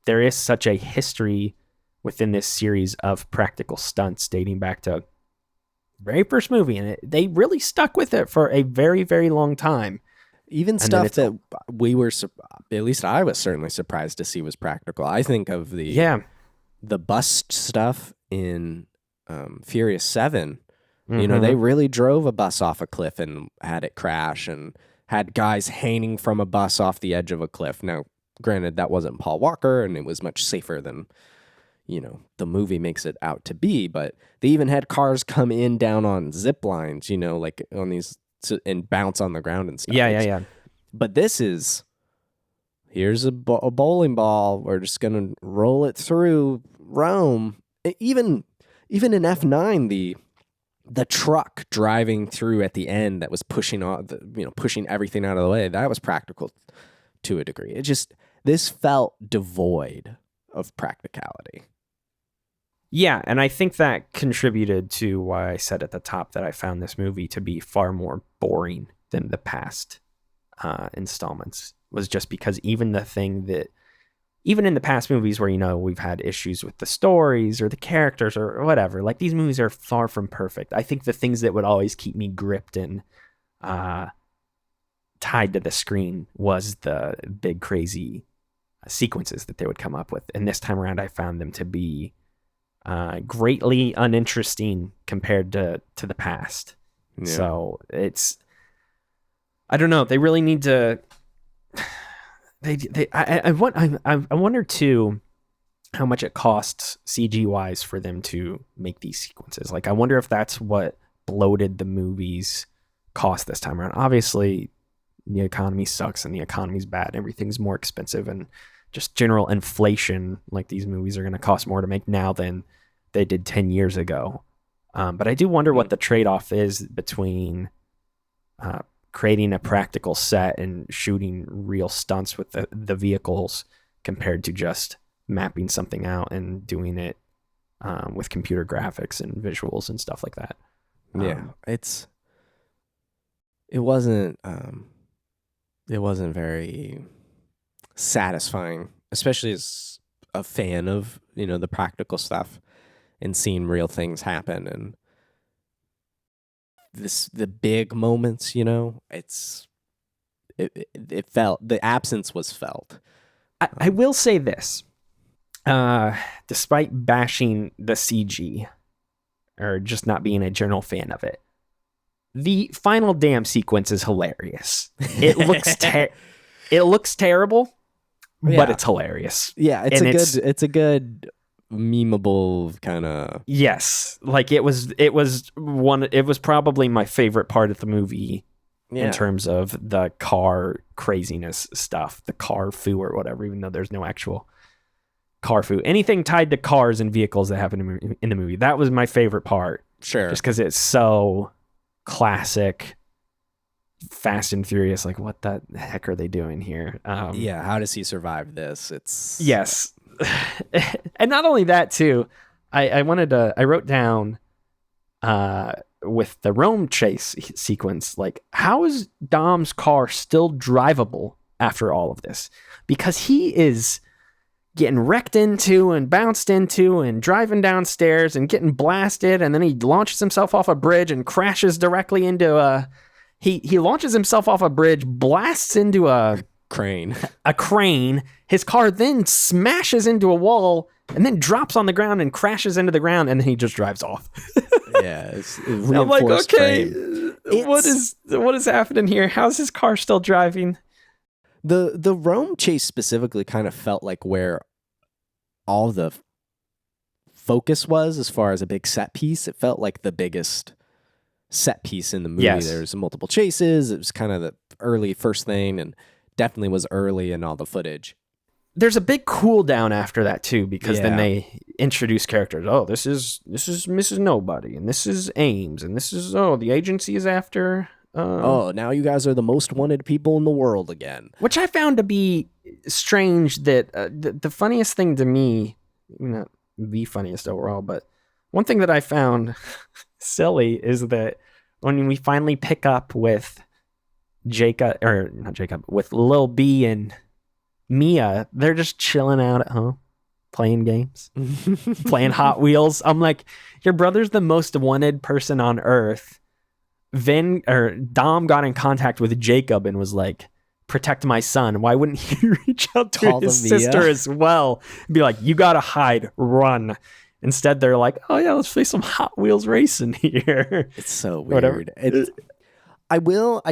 there is such a history within this series of practical stunts dating back to very first movie, and they really stuck with it for a very, very long time. Even stuff that we were, at least I was certainly surprised to see was practical. I think of the bus stuff in Furious 7. You know, they really drove a bus off a cliff and had it crash and had guys hanging from a bus off the edge of a cliff. Now, granted, that wasn't Paul Walker, and it was much safer than, you know, the movie makes it out to be, but they even had cars come in down on zip lines, you know, like on these, and bounce on the ground and stuff. Yeah. But this is, here's a bowling ball. We're just going to roll it through Rome. Even in F9, the truck driving through at the end that was pushing everything out of the way, that was practical to a degree. This felt devoid of practicality. Yeah, and I think that contributed to why I said at the top that I found this movie to be far more boring than the past installments, was just because even in the past movies where, you know, we've had issues with the stories or the characters or whatever, like these movies are far from perfect. I think the things that would always keep me gripped and tied to the screen was the big crazy sequences that they would come up with. And this time around, I found them to be greatly uninteresting compared to the past. Yeah. So I don't know. They really need to. I wonder too how much it costs CG wise for them to make these sequences. Like, I wonder if that's what bloated the movie's cost this time around. Obviously, the economy sucks and the economy's bad. Everything's more expensive and just general inflation. Like, these movies are going to cost more to make now than they did 10 years ago. But I do wonder what the trade-off is between creating a practical set and shooting real stunts with the vehicles compared to just mapping something out and doing it with computer graphics and visuals and stuff like that. It wasn't very satisfying, especially as a fan of, you know, the practical stuff and seeing real things happen and the big moments, you know, it felt, the absence was felt. I will say this, despite bashing the CG or just not being a general fan of it, the final dam sequence is hilarious. It looks terrible, but it's hilarious. Yeah, it's a good memeable kind of. Yes, like it was probably my favorite part of the movie in terms of the car craziness stuff, the car foo or whatever, even though there's no actual car foo. Anything tied to cars and vehicles that happen in the movie, that was my favorite part. Sure. Just because it's so classic Fast and Furious. Like, what the heck are they doing here? How does he survive this? Yes. And not only that too, I wrote down with the Rome chase sequence, like, how is Dom's car still drivable after all of this? Because he is getting wrecked into and bounced into and driving downstairs and getting blasted, and then he launches himself off a bridge and crashes directly into he launches himself off a bridge, blasts into a crane. His car then smashes into a wall and then drops on the ground and crashes into the ground, and then he just drives off. It's I'm like, okay, what is happening here? How's his car still driving? The Rome chase specifically kind of felt like where all the focus was as far as a big set piece. It felt like the biggest set piece in the movie. Yes. There's multiple chases. It was kind of the early first thing, and definitely was early in all the footage. there's a big cool down after that too, because then they introduce characters. Oh, this is Mrs. Nobody, and this is Ames, and this is the agency is after. Now you guys are the most wanted people in the world again. Which I found to be strange. That the funniest thing to me, not the funniest overall, but one thing that I found silly is that when we finally pick up with with Lil B and Mia, they're just chilling out at home, playing games, playing Hot Wheels. I'm like, your brother's the most wanted person on earth. Dom got in contact with Jacob and was like, protect my son. Why wouldn't he reach out to his sister as well? And be like, you gotta hide, run. Instead, they're like, oh yeah, let's play some Hot Wheels racing here. It's so weird. I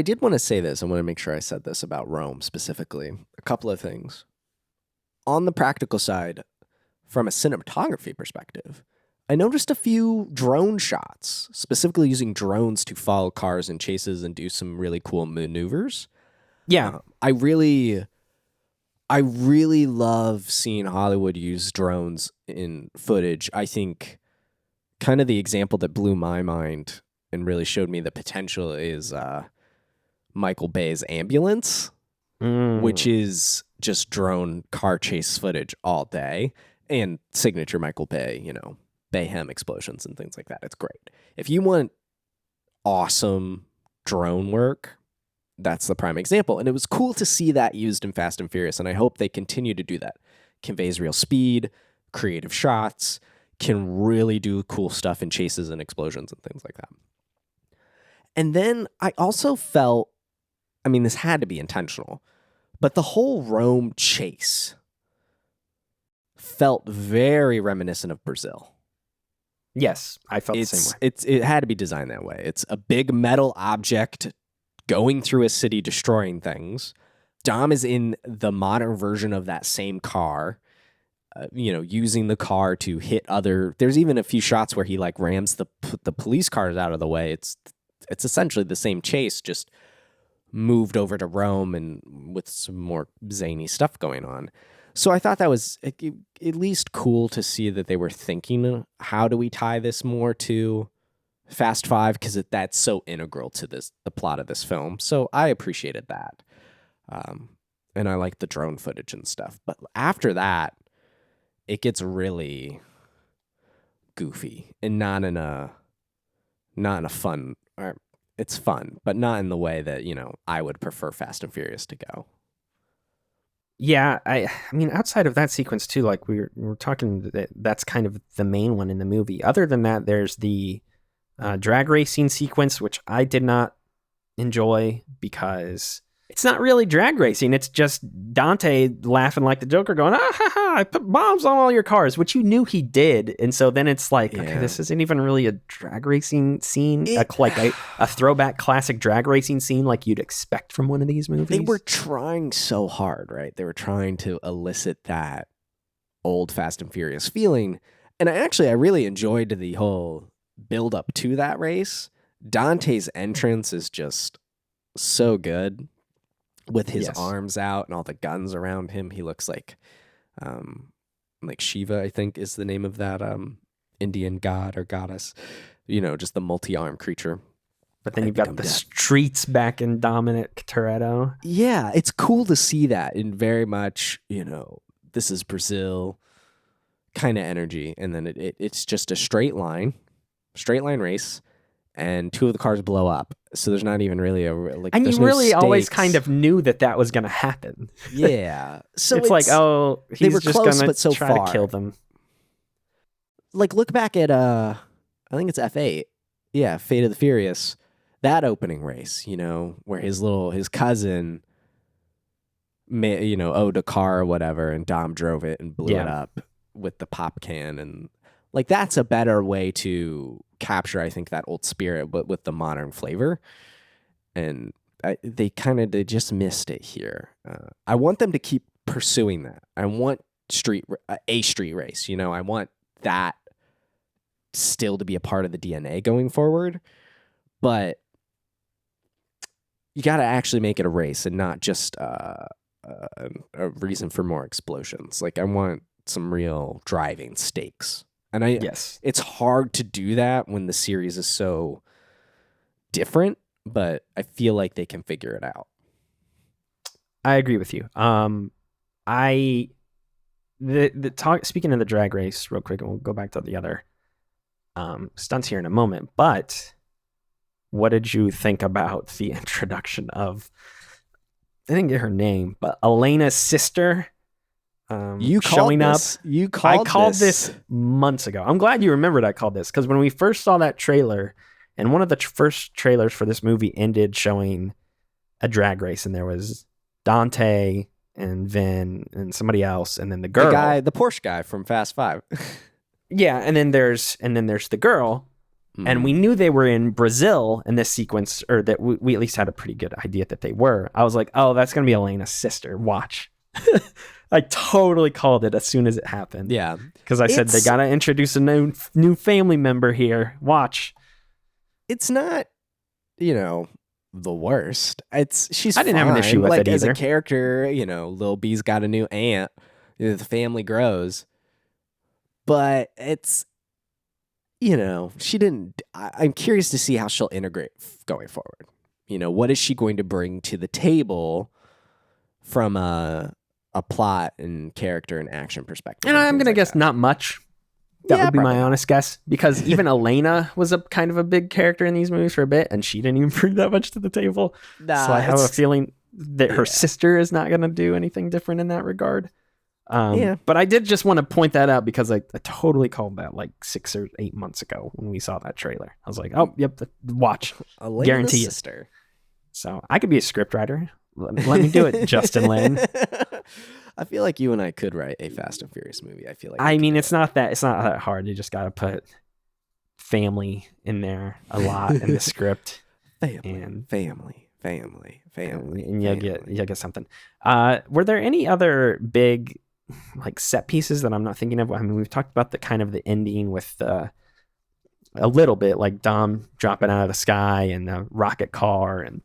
did want to say this. I want to make sure I said this about Rome specifically. A couple of things. On the practical side, from a cinematography perspective, I noticed a few drone shots, specifically using drones to follow cars and chases and do some really cool maneuvers. Yeah. I really love seeing Hollywood use drones in footage. I think kind of the example that blew my mind and really showed me the potential is Michael Bay's Ambulance, which is just drone car chase footage all day, and signature Michael Bay, Bayhem explosions and things like that. It's great. If you want awesome drone work, that's the prime example. And it was cool to see that used in Fast and Furious, and I hope they continue to do that. Conveys real speed, creative shots, can really do cool stuff in chases and explosions and things like that. And then I also felt, this had to be intentional, but the whole Rome chase felt very reminiscent of Brazil. Yes, I felt the same way. It had to be designed that way. It's a big metal object going through a city, destroying things. Dom is in the modern version of that same car, using the car to hit other. There's even a few shots where he rams the police cars out of the way. It's essentially the same chase, just moved over to Rome and with some more zany stuff going on. So I thought that was at least cool to see that they were thinking, how do we tie this more to Fast Five? Because that's so integral to the plot of this film. So I appreciated that. And I like the drone footage and stuff. But after that, it gets really goofy and not in a fun, or it's fun, but not in the way that, I would prefer Fast and Furious to go. Yeah, I mean, outside of that sequence too, like we were talking, that's kind of the main one in the movie. Other than that, there's the drag racing sequence, which I did not enjoy because it's not really drag racing. It's just Dante laughing like the Joker going, ah, ha, ha, I put bombs on all your cars, which you knew he did. And so then it's like, okay, this isn't even really a drag racing scene, like a throwback classic drag racing scene like you'd expect from one of these movies. They were trying so hard, right? They were trying to elicit that old Fast and Furious feeling. And I really enjoyed the whole build up to that race. Dante's entrance is just so good. With his arms out and all the guns around him, he looks like Shiva, I think is the name of that Indian god or goddess. Just the multi-armed creature. But then you've got the streets back in Dominic Toretto. Yeah, it's cool to see that in very much, this is Brazil kind of energy. And then it's just a straight line race. And two of the cars blow up, so there's not even really and you really always kind of knew that was going to happen. Yeah, so it's like, oh, he's they were just close, going but so try far to kill them. Like, look back at I think it's F8, yeah, Fate of the Furious, that opening race, where his cousin, owed a car or whatever, and Dom drove it and blew it up with the pop can, and that's a better way to capture, I think, that old spirit, but with the modern flavor. And they just missed it here. I want them to keep pursuing that. I want a street race. I want that still to be a part of the DNA going forward. But you got to actually make it a race and not just a reason for more explosions. Like I want some real driving stakes. And it's hard to do that when the series is so different, but I feel like they can figure it out. I agree with you. Speaking of the drag race real quick, and we'll go back to the other stunts here in a moment, but what did you think about the introduction of, I didn't get her name, but Elena's sister showing up? I called this months ago. I'm glad you remembered I called this, because when we first saw that trailer, and one of the first trailers for this movie ended showing a drag race, and there was Dante and Vin and somebody else, and then the girl, the Porsche guy from Fast 5. Yeah, and then there's the girl, and we knew they were in Brazil in this sequence, or that we at least had a pretty good idea that they were. I was like, oh, that's gonna be Elena's sister. Watch. I totally called it as soon as it happened. Yeah, because I said they gotta introduce a new family member here. Watch. It's not, the worst. I didn't have an issue with it either. As a character, Lil B's got a new aunt. The family grows. But it's, she didn't. I'm curious to see how she'll integrate going forward. What is she going to bring to the table from a plot and character and action perspective? And I'm going to guess not much. That would be my honest guess, because even Elena was a kind of a big character in these movies for a bit, and she didn't even bring that much to the table. So I have a feeling that her sister is not going to do anything different in that regard. But I did just want to point that out, because I totally called that like 6 or 8 months ago when we saw that trailer. I was like, oh, yep, watch. Elena's guarantee sister. It. So I could be a scriptwriter. Let me do it, Justin Lin. I feel like you and I could write a Fast and Furious movie. I feel like it's not that hard. You just got to put family in there a lot in the script. Family. And you'll get something. Were there any other big like set pieces that I'm not thinking of? I mean, we've talked about the kind of the ending with a little bit like Dom dropping out of the sky and the rocket car and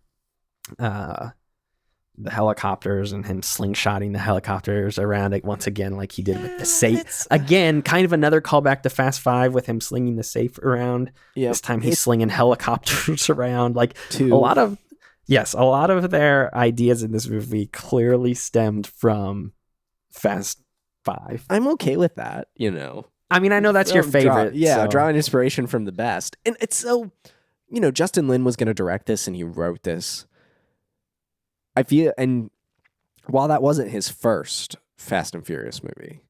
the helicopters and him slingshotting the helicopters around it once again, like he did with the safe. Again, kind of another callback to Fast 5 with him slinging the safe around. Yep. This time he's slinging helicopters around. Like a lot of their ideas in this movie clearly stemmed from Fast 5. I'm okay with that, I mean, I know that's your favorite. Drawing inspiration from the best. And it's so, Justin Lin was going to direct this and he wrote this. I feel, and while that wasn't his first Fast and Furious movie,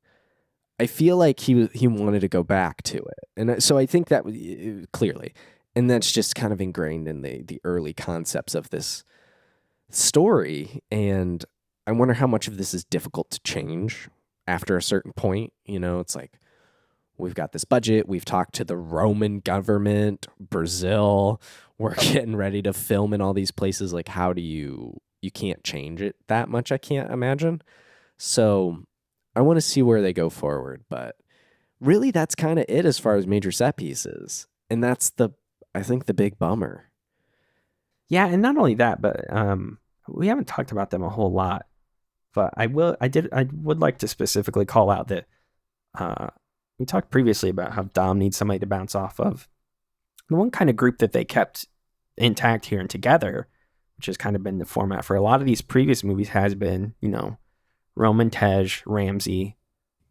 I feel like he wanted to go back to it. And so I think that clearly, and that's just kind of ingrained in the early concepts of this story. And I wonder how much of this is difficult to change after a certain point. It's like, we've got this budget. We've talked to the Roman government, Brazil. We're getting ready to film in all these places. Like, how do you can't change it that much, I can't imagine. So I want to see where they go forward. But really, that's kind of it as far as major set pieces. And that's I think the big bummer. Yeah, and not only that, but we haven't talked about them a whole lot. But I would like to specifically call out that we talked previously about how Dom needs somebody to bounce off of. The one kind of group that they kept intact here and together, which has kind of been the format for a lot of these previous movies, has been, Roman, Tej, Ramsey.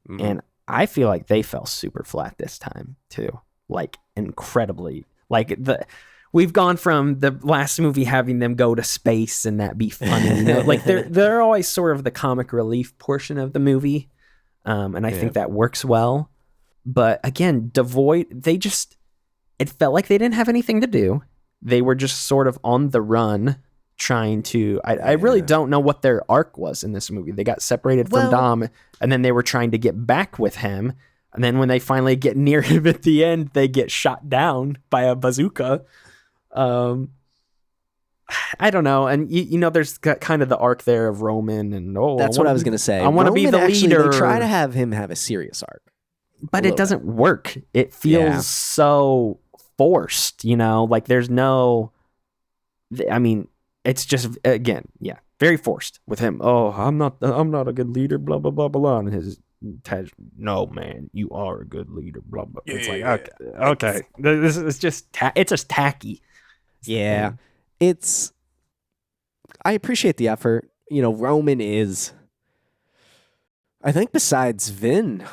Mm-hmm. And I feel like they fell super flat this time too. Like incredibly. Like we've gone from the last movie having them go to space and that be funny. Like they're always sort of the comic relief portion of the movie. And I think that works well. But again, it felt like they didn't have anything to do. They were just sort of on the run, trying to. I really don't know what their arc was in this movie. They got separated from Dom, and then they were trying to get back with him. And then when they finally get near him at the end, they get shot down by a bazooka. I don't know. And there's kind of the arc there of Roman, and that's what I was going to say. I want to be the leader. They try to have him have a serious arc, but it doesn't work. It feels so forced, like there's no, I mean, it's just, again, very forced with him. Oh, I'm not a good leader, blah blah blah blah. And his Tej, no man, you are a good leader, blah blah. Yeah, it's like okay. This is just it's just tacky. Yeah, it's. I appreciate the effort. Roman is. I think besides Vin,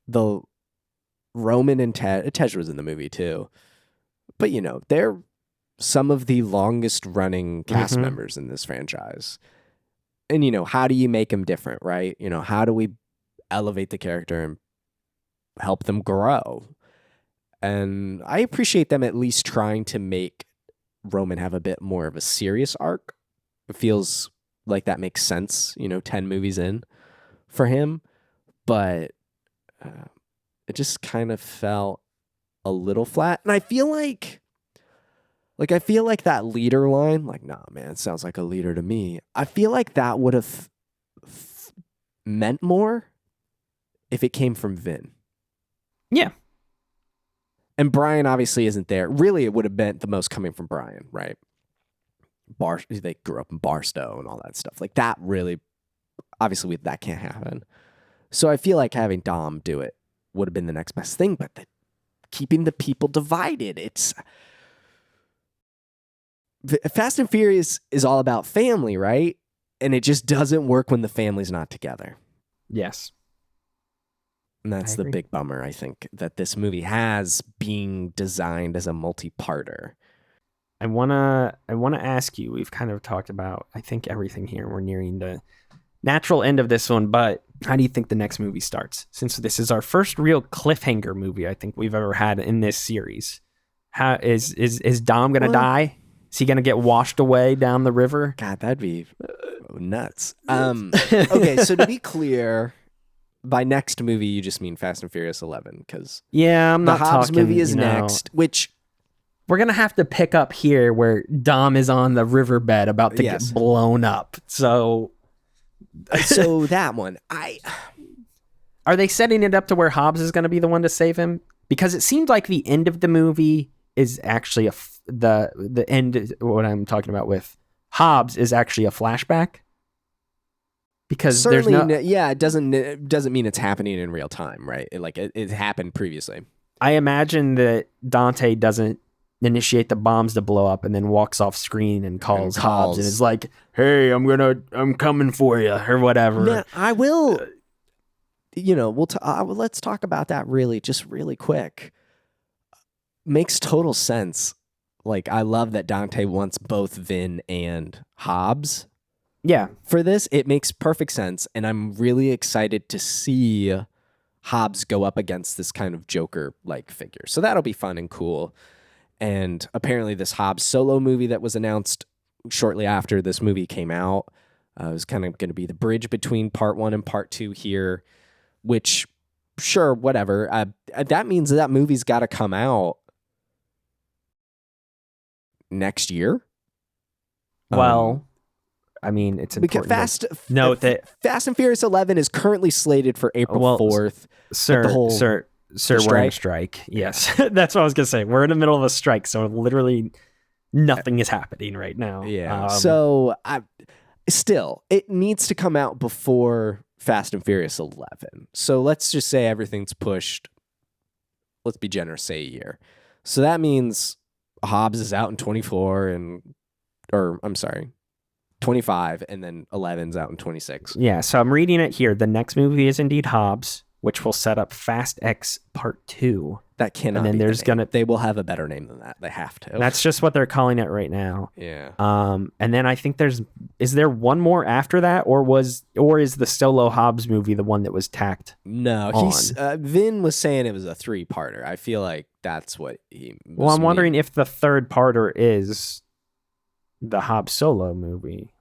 the Roman and Tej was in the movie too, but they're some of the longest running cast members in this franchise. And how do you make them different, right? How do we elevate the character and help them grow? And I appreciate them at least trying to make Roman have a bit more of a serious arc. It feels like that makes sense, 10 movies in for him. But it just kind of felt a little flat. And I feel like that leader line, like, nah, man, it sounds like a leader to me. I feel like that would have meant more if it came from Vin. Yeah. And Brian obviously isn't there. Really, it would have meant the most coming from Brian, right? They grew up in Barstow and all that stuff. Like that really, obviously that can't happen. So I feel like having Dom do it would have been the next best thing, but keeping the people divided, it's... Fast and Furious is all about family, right? And it just doesn't work when the family's not together. Yes. And that's the big bummer, I think, that this movie has being designed as a multi-parter. I wanna ask you, we've kind of talked about, I think, everything here. We're nearing the natural end of this one, but how do you think the next movie starts? Since this is our first real cliffhanger movie I think we've ever had in this series. How is Dom gonna die? Is he going to get washed away down the river? God, that'd be nuts. Okay, so to be clear, by next movie, you just mean Fast and Furious 11, because I'm not the Hobbs talking, movie is next, which... We're going to have to pick up here where Dom is on the riverbed about to get blown up. So that one, Are they setting it up to where Hobbs is going to be the one to save him? Because it seems like the end of the movie is actually the end. What I'm talking about with Hobbs is actually a flashback. Because certainly, there's it doesn't mean it's happening in real time, right? It happened previously. I imagine that Dante doesn't initiate the bombs to blow up and then walks off screen and calls Hobbs and is like, "Hey, I'm coming for you," or whatever. Man, I will. Let's talk about that really quick. Makes total sense. Like, I love that Dante wants both Vin and Hobbs. Yeah. For this, it makes perfect sense, and I'm really excited to see Hobbs go up against this kind of Joker-like figure. So that'll be fun and cool. And apparently this Hobbs solo movie that was announced shortly after this movie came out was kind of going to be the bridge between part 1 and part 2 here, which, sure, whatever. That means that movie's got to come out next year. Well, I mean, it's important that Fast and Furious 11 is currently slated for April 4th. Sir, we're in a strike. Yes, that's what I was gonna say. We're in the middle of a strike, so literally nothing is happening right now. Yeah. So still, it needs to come out before Fast and Furious 11. So let's just say everything's pushed. Let's be generous, say a year. So that means Hobbs is out in 25, and then 11's out in 26. Yeah, so I'm reading it here. The next movie is indeed Hobbs, which will set up Fast X Part 2. That cannot be the name. They will have a better name than that. They have to. That's just what they're calling it right now. Yeah. And then I think is there one more after that, or is the solo Hobbs movie the one that was tacked? No, Vin was saying it was a 3-parter. I feel like that's what he was. Well, I'm wondering if the 3rd parter is the Hobbs solo movie.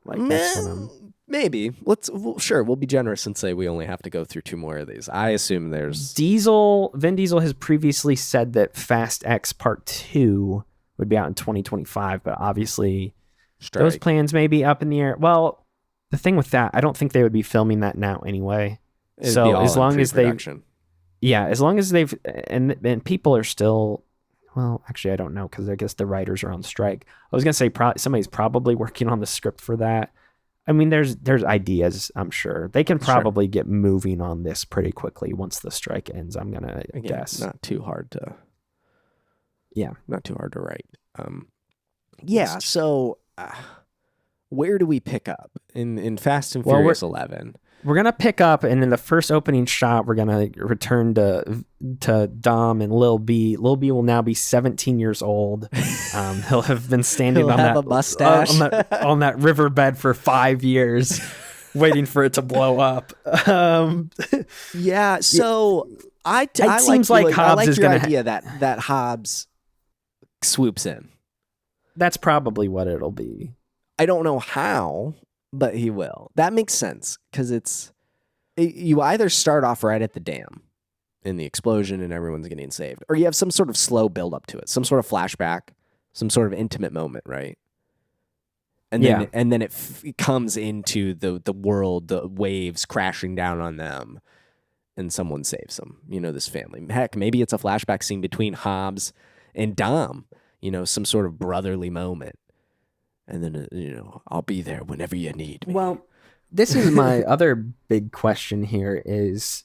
Maybe. We'll be generous and say we only have to go through 2 more of these. I assume there's... Vin Diesel has previously said that Fast X Part 2 would be out in 2025, but obviously those plans may be up in the air. Well, the thing with that, I don't think they would be filming that now anyway. So as long as they've... Yeah, as long as they've... And people are still... well, actually, I don't know because I guess the writers are on strike. I was gonna say somebody's probably working on the script for that. I mean, there's ideas. I'm sure they can probably get moving on this pretty quickly once the strike ends. I'm gonna guess. Not too hard to. Yeah, not too hard to write. Yeah. So, where do we pick up in Fast and Furious 11? We're gonna pick up, and in the first opening shot, we're gonna return to Dom and Lil B. Lil B will now be 17 years old. He'll have been standing on that mustache on that riverbed for 5 years, waiting for it to blow up. Yeah. So it seems like Hobbs is gonna idea that Hobbs swoops in. That's probably what it'll be. I don't know how, but he will. That makes sense because you either start off right at the dam in the explosion and everyone's getting saved, or you have some sort of slow build up to it, some sort of flashback, some sort of intimate moment, right? And then it comes into the world, the waves crashing down on them, and someone saves them. This family. Heck, maybe it's a flashback scene between Hobbs and Dom. Some sort of brotherly moment. And then, I'll be there whenever you need me. Well, this is my other big question here is...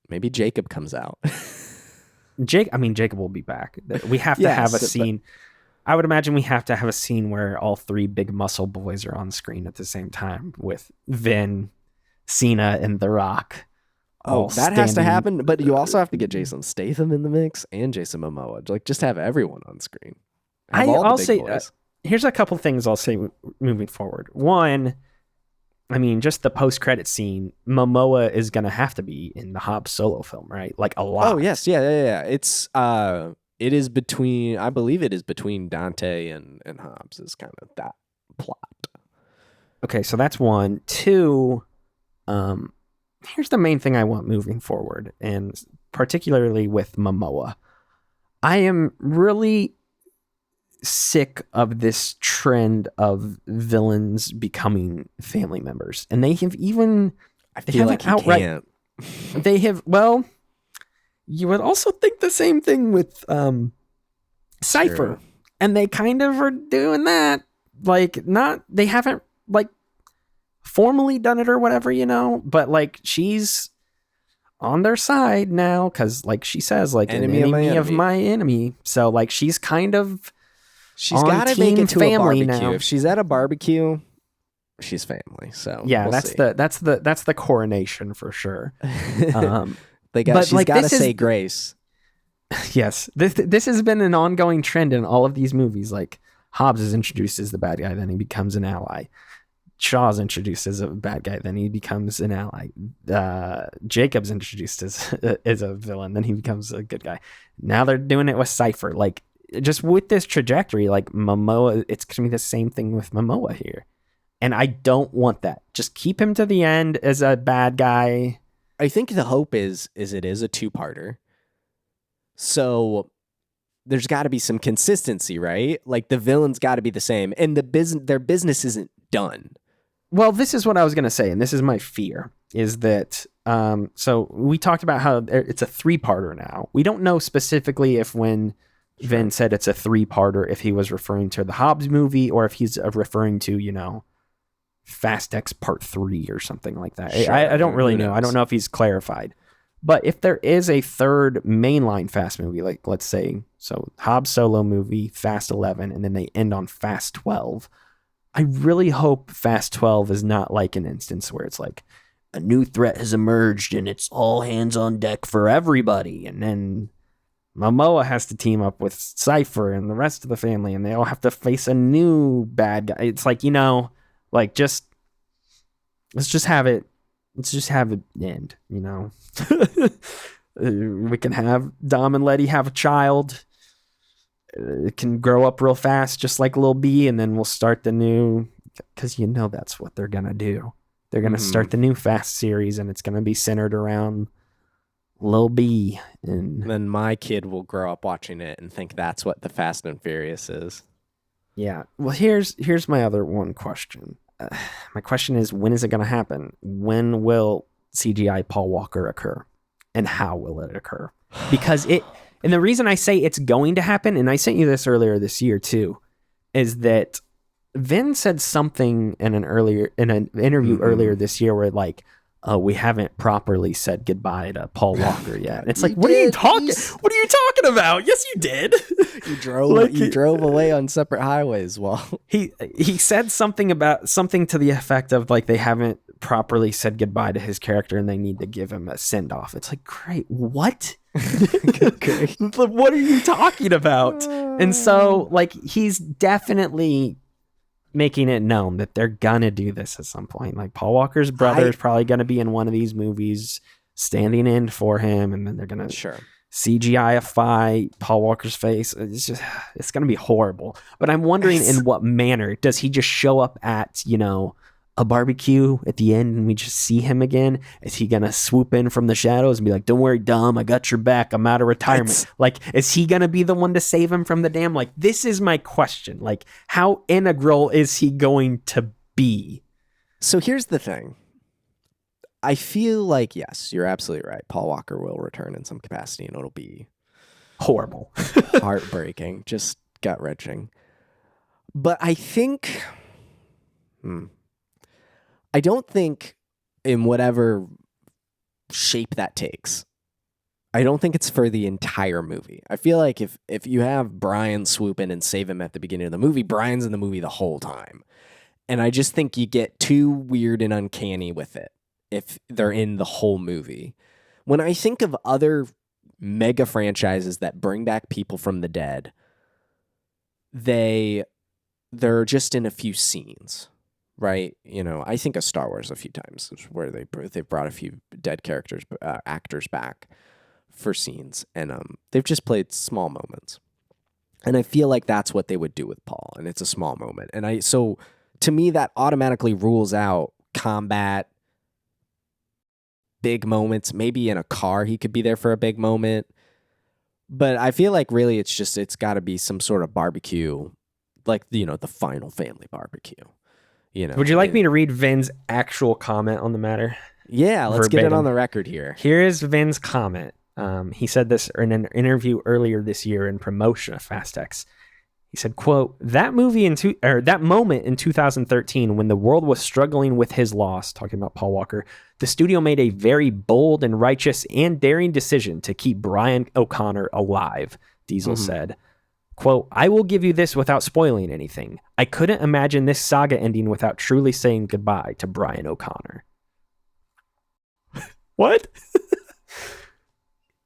Maybe Jacob comes out. Jacob will be back. We have to have a scene. I would imagine we have to have a scene where all three big muscle boys are on screen at the same time with Vin, Cena, and The Rock. Oh, that has to happen. But you also have to get Jason Statham in the mix and Jason Momoa. Just have everyone on screen. I'll say... here's a couple things I'll say moving forward. One, just the post-credit scene, Momoa is going to have to be in the Hobbs solo film, right? Like a lot. Oh, yes. Yeah. It is between, I believe it is between Dante and Hobbs is kind of that plot. Okay, so that's one. Two, here's the main thing I want moving forward, and particularly with Momoa. I am really sick of this trend of villains becoming family members, and they have even they have. Well, you would also think the same thing with Cypher, Sure. And they kind of are doing that. They haven't formally done it or whatever, but she's on their side now because she says enemy of my enemy. So she's kind of. She's got to make it to a barbecue. Now. If she's at a barbecue, she's family. So yeah, that's the coronation for sure. She's got to say grace. Yes, this has been an ongoing trend in all of these movies. Hobbs is introduced as the bad guy, then he becomes an ally. Shaw's introduced as a bad guy, then he becomes an ally. Jacob's introduced as a villain, then he becomes a good guy. Now they're doing it with Cypher. Just with this trajectory, Momoa, it's going to be the same thing with Momoa here. And I don't want that. Just keep him to the end as a bad guy. I think the hope is it is a two-parter. So there's got to be some consistency, right? The villain's got to be the same. And their business isn't done. Well, this is what I was going to say, and this is my fear, is that... so we talked about how it's a three-parter now. We don't know specifically if when... Vin said it's a three-parter if he was referring to the Hobbs movie or if he's referring to, Fast X Part 3 or something like that. Sure. I don't really know. I don't know if he's clarified. But if there is a third mainline Fast movie, let's say, so Hobbs solo movie, Fast 11, and then they end on Fast 12, I really hope Fast 12 is not an instance where it's a new threat has emerged and it's all hands on deck for everybody. And then Momoa has to team up with Cypher and the rest of the family, and they all have to face a new bad guy. It's just let's just have it end, We can have Dom and Letty have a child. It can grow up real fast, just like Lil B, and then we'll start the new, because that's what they're gonna do. They're gonna start the new Fast series, and it's gonna be centered around Lil B. And then my kid will grow up watching it and think that's what the Fast and Furious is. Yeah. Well, here's my other one question. My question is, when is it going to happen? When will CGI Paul Walker occur? And how will it occur? Because And the reason I say it's going to happen, and I sent you this earlier this year too, is that Vin said something in an interview earlier this year where like, oh, we haven't properly said goodbye to Paul Walker yet. And it's like, what are you talking about? Yes, you did. You drove away on separate highways. Well, he said something to the effect of like they haven't properly said goodbye to his character and they need to give him a send off. It's like, great, what? Okay. What are you talking about? And so like he's definitely making it known that they're gonna do this at some point. Like Paul Walker's brother is probably gonna be in one of these movies standing in for him, and then they're gonna CGI-ify Paul Walker's face. It's gonna be horrible. But I'm wondering in what manner. Does he just show up at, a barbecue at the end and we just see him again? Is he gonna swoop in from the shadows and be like, don't worry, Dom, I got your back, I'm out of retirement? Like, is he gonna be the one to save him from the dam? Like, this is my question. Like, how integral is he going to be? So here's the thing. I feel like, yes, you're absolutely right. Paul Walker will return in some capacity and it'll be horrible. Heartbreaking, just gut-wrenching. But I think I don't think in whatever shape that takes, I don't think it's for the entire movie. I feel like if you have Brian swoop in and save him at the beginning of the movie, Brian's in the movie the whole time. And I just think you get too weird and uncanny with it if they're in the whole movie. When I think of other mega franchises that bring back people from the dead, they're just in a few scenes. Right, I think of Star Wars a few times where they've brought a few dead actors back for scenes, and they've just played small moments, and I feel like that's what they would do with Paul, and it's a small moment, and so to me that automatically rules out combat, big moments. Maybe in a car he could be there for a big moment, but I feel like really it's got to be some sort of barbecue, like the final family barbecue. Would you like me to read Vin's actual comment on the matter? Yeah, let's get it on the record here. Here is Vin's comment. He said this in an interview earlier this year in promotion of Fast X. He said, quote, that moment in 2013 when the world was struggling with his loss, talking about Paul Walker, the studio made a very bold and righteous and daring decision to keep Brian O'Connor alive, Diesel said. Quote, I will give you this without spoiling anything. I couldn't imagine this saga ending without truly saying goodbye to Brian O'Connor. What?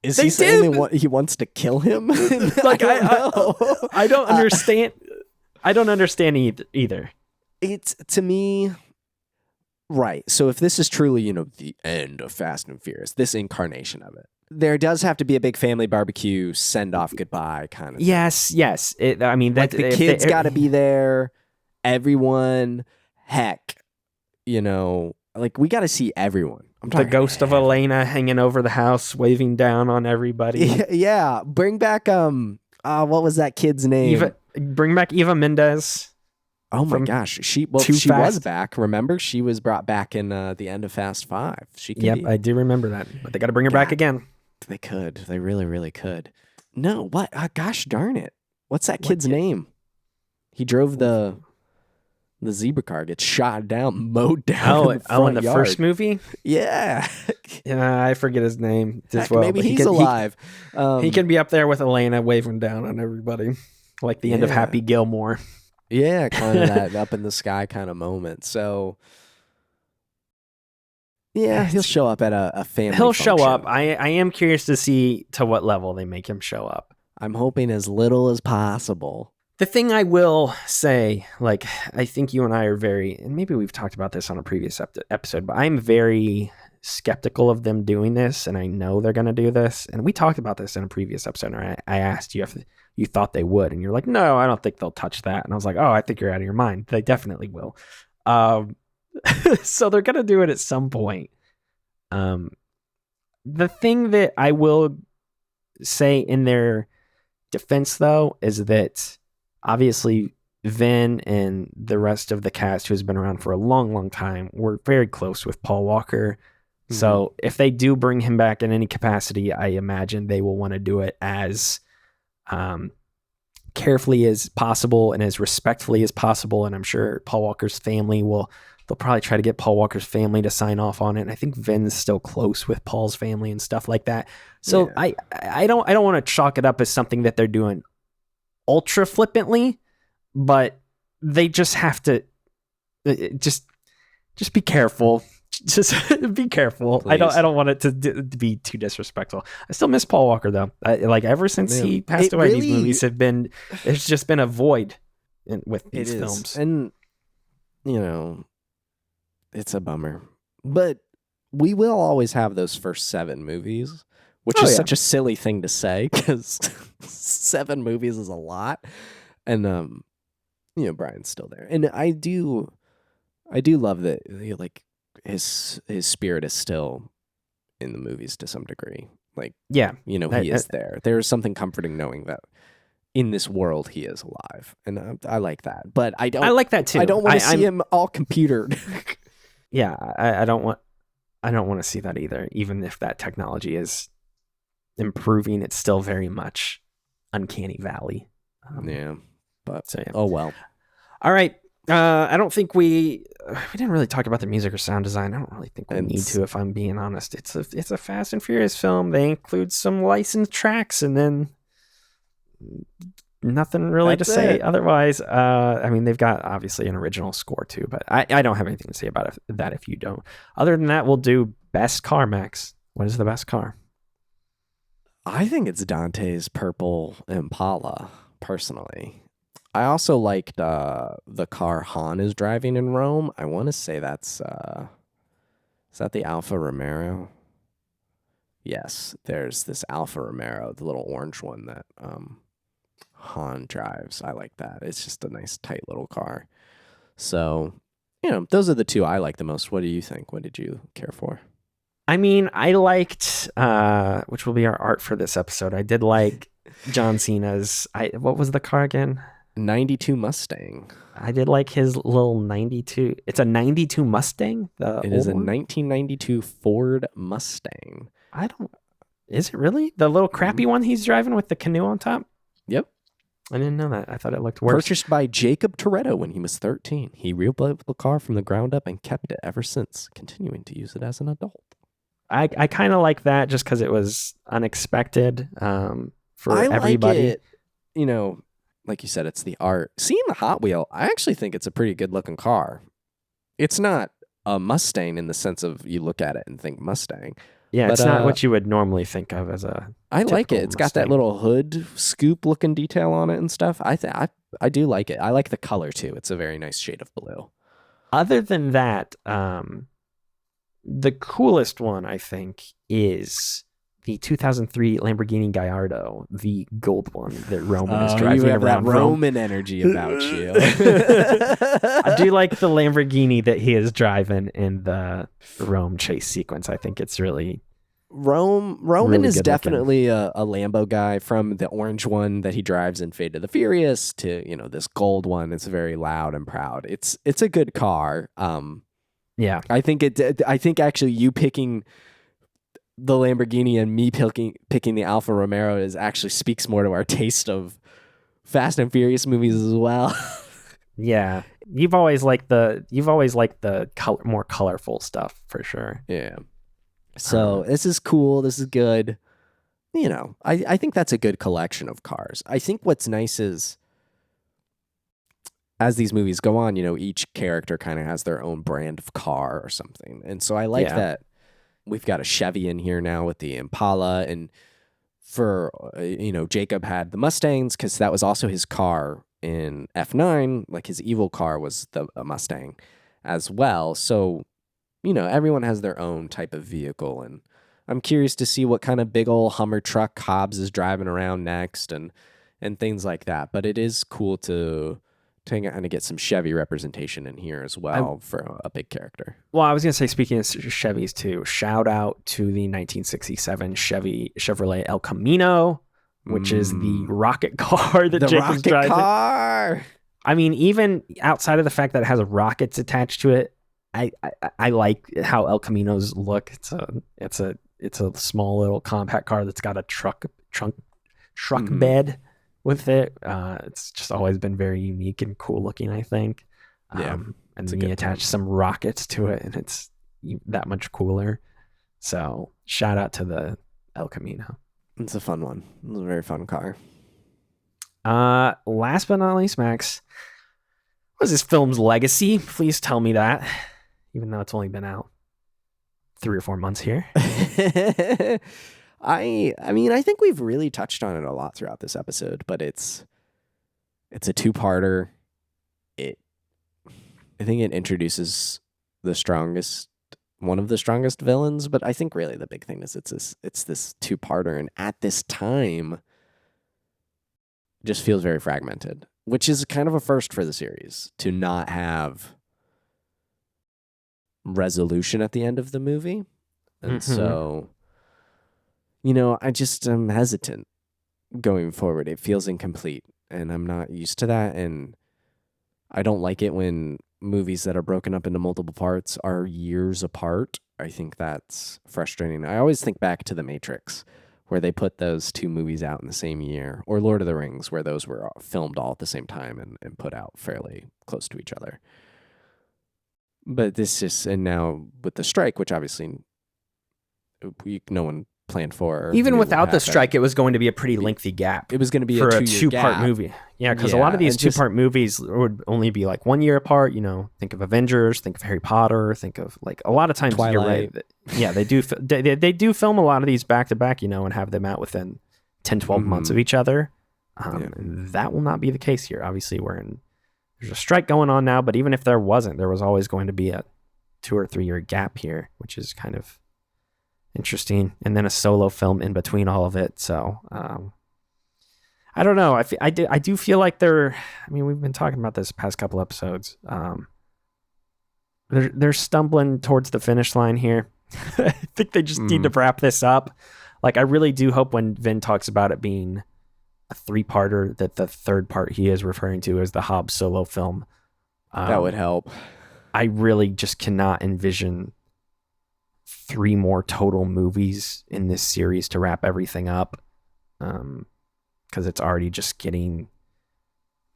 Is he saying he wants to kill him? Like, I don't understand. I don't understand either. It's, to me, right. So if this is truly, the end of Fast and Furious, this incarnation of it, there does have to be a big family barbecue, send off, goodbye kind of. Yes. The kids got to be there. Everyone, heck, we got to see everyone. The ghost of Elena hanging over the house, waving down on everybody. Yeah, bring back what was that kid's name? Bring back Eva Mendes. Oh my gosh, she was back. Remember, she was brought back in the end of Fast 5. I do remember that, but they got to bring her back again. They could. They really, really could. No, what? Gosh darn it! What's that kid's name? He drove the zebra car, gets shot down, mowed down. In the first movie. Yeah. Yeah, I forget his name. Maybe he's alive. He can be up there with Elena, waving down on everybody, like the end of Happy Gilmore. Yeah, kind of that up in the sky kind of moment. So, yeah, he'll show up at a family function. Show up. I am curious to see to what level they make him show up. I'm hoping as little as possible. The thing I will say, like, I think you and I are and maybe we've talked about this on a previous episode, but I'm very skeptical of them doing this, and I know they're going to do this. And we talked about this in a previous episode, and I asked you if you thought they would, and you're like, no, I don't think they'll touch that. And I was like, oh, I think you're out of your mind. They definitely will. So they're going to do it at some point. The thing that I will say in their defense, though, is that obviously Vin and the rest of the cast who has been around for a long, long time were very close with Paul Walker. So if they do bring him back in any capacity, I imagine they will want to do it as carefully as possible and as respectfully as possible. And I'm sure Paul Walker's family they'll probably try to get Paul Walker's family to sign off on it. And I think Vin's still close with Paul's family and stuff like that. So yeah. I don't want to chalk it up as something that they're doing ultra flippantly, but they just have to just be careful. Just be careful. Please. I don't want it to be too disrespectful. I still miss Paul Walker though. Ever since he passed away, these movies there's just been a void with these films. And it's a bummer. But we will always have those first 7 movies, which is such a silly thing to say because 7 movies is a lot. And Brian's still there. And I do love that his spirit is still in the movies to some degree. He is there. There is something comforting knowing that in this world he is alive, and I like that. But I like that too. I don't want to see him all computered. Yeah, I don't want to see that either. Even if that technology is improving, it's still very much uncanny valley. Oh well. All right. I don't think we didn't really talk about the music or sound design. I don't really think we need to, if I'm being honest. It's a Fast and Furious film. They include some licensed tracks and then nothing really to say otherwise. They've got obviously an original score too, but I don't have anything to say about that if you don't. Other than that, we'll do best car, Max. What is the best car? I think it's Dante's purple Impala, personally. I also liked the car Han is driving in Rome. I want to say that's is that the Alfa Romero? Yes, there's this Alfa Romero, the little orange one that Han drives. I like that. It's just a nice, tight little car. So, those are the 2 I like the most. What do you think? What did you care for? I mean, I liked, which will be our art for this episode. I did like John Cena's. What was the car again? 92 Mustang. I did like his little 92. It's a 92 Mustang? It is a 1992 Ford Mustang. Is it really? The little crappy one he's driving with the canoe on top? Yep. I didn't know that. I thought it looked worse. Purchased by Jacob Toretto when he was 13. He rebuilt the car from the ground up and kept it ever since, continuing to use it as an adult. I kind of like that just because it was unexpected for everybody. Like it, like you said, it's the art. Seeing the Hot Wheel, I actually think it's a pretty good looking car. It's not a Mustang in the sense of you look at it and think Mustang. Yeah, it's not what you would normally think of as a I like it. It's Mustang. Got that little hood scoop looking detail on it and stuff. I do like it. I like the color too. It's a very nice shade of blue. Other than that, the coolest one I think is the 2003 Lamborghini Gallardo, the gold one that Roman is driving you have around. That Roman energy about you. I do like the Lamborghini that he is driving in the Rome chase sequence. I think it's really Roman really is definitely a Lambo guy, from the orange one that he drives in Fate of the Furious to this gold one. It's very loud and proud. It's a good car. Yeah, I think actually you picking the Lamborghini and me picking the Alfa Romero actually speaks more to our taste of Fast and Furious movies as well. Yeah, you've always liked the more colorful stuff for sure. Yeah. So this is cool. This is good. I think that's a good collection of cars. I think what's nice is, as these movies go on, each character kind of has their own brand of car or something. And so I like that we've got a Chevy in here now with the Impala. And for, Jacob had the Mustangs because that was also his car in F9. Like his evil car was a Mustang as well. So, everyone has their own type of vehicle. And I'm curious to see what kind of big old Hummer truck Hobbs is driving around next and things like that. But it is cool to kind of get some Chevy representation in here as well for a big character. Well, I was going to say, speaking of Chevys too, shout out to the 1967 Chevrolet El Camino, which is the rocket car that Jacob's driving. Car. I mean, even outside of the fact that it has rockets attached to it, I like how El Camino's look. It's a small little compact car that's got a truck bed with it. It's just always been very unique and cool looking, I think. And then you attach some rockets to it, and it's that much cooler. So shout out to the El Camino. It's a fun one. It's a very fun car. Last but not least, Max, what is this film's legacy? Please tell me that, even though it's only been out 3 or 4 months here. I mean, I think we've really touched on it a lot throughout this episode, but it's a 2-parter. I think it introduces one of the strongest villains, but I think really the big thing is it's this 2-parter, and at this time, it just feels very fragmented, which is kind of a first for the series, to not have resolution at the end of the movie. And so, I just am hesitant going forward. It feels incomplete, and I'm not used to that, and I don't like it when movies that are broken up into multiple parts are years apart. I think that's frustrating. I always think back to The Matrix, where they put those 2 movies out in the same year, or Lord of the Rings, where those were filmed all at the same time and put out fairly close to each other. But and now with the strike, which obviously no one planned for. Even without the strike, it was going to be a pretty lengthy gap. It was going to be for a 2-part movie. Yeah, because a lot of these 2-part movies would only be like 1 year apart. Think of Avengers, think of Harry Potter, think of like a lot of times. Twilight. You're right. Yeah, they do. They do film a lot of these back to back, and have them out within 10, 12 months of each other. That will not be the case here. Obviously, there's a strike going on now, but even if there wasn't, there was always going to be a 2 or 3 year gap here, which is kind of interesting. And then a solo film in between all of it. So I don't know. I do feel like we've been talking about this past couple episodes. They're stumbling towards the finish line here. I think they just need to wrap this up. Like, I really do hope when Vin talks about it being a 3-parter, that the 3rd part he is referring to as the Hobbs solo film. That would help. I really just cannot envision 3 more total movies in this series to wrap everything up, because it's already just getting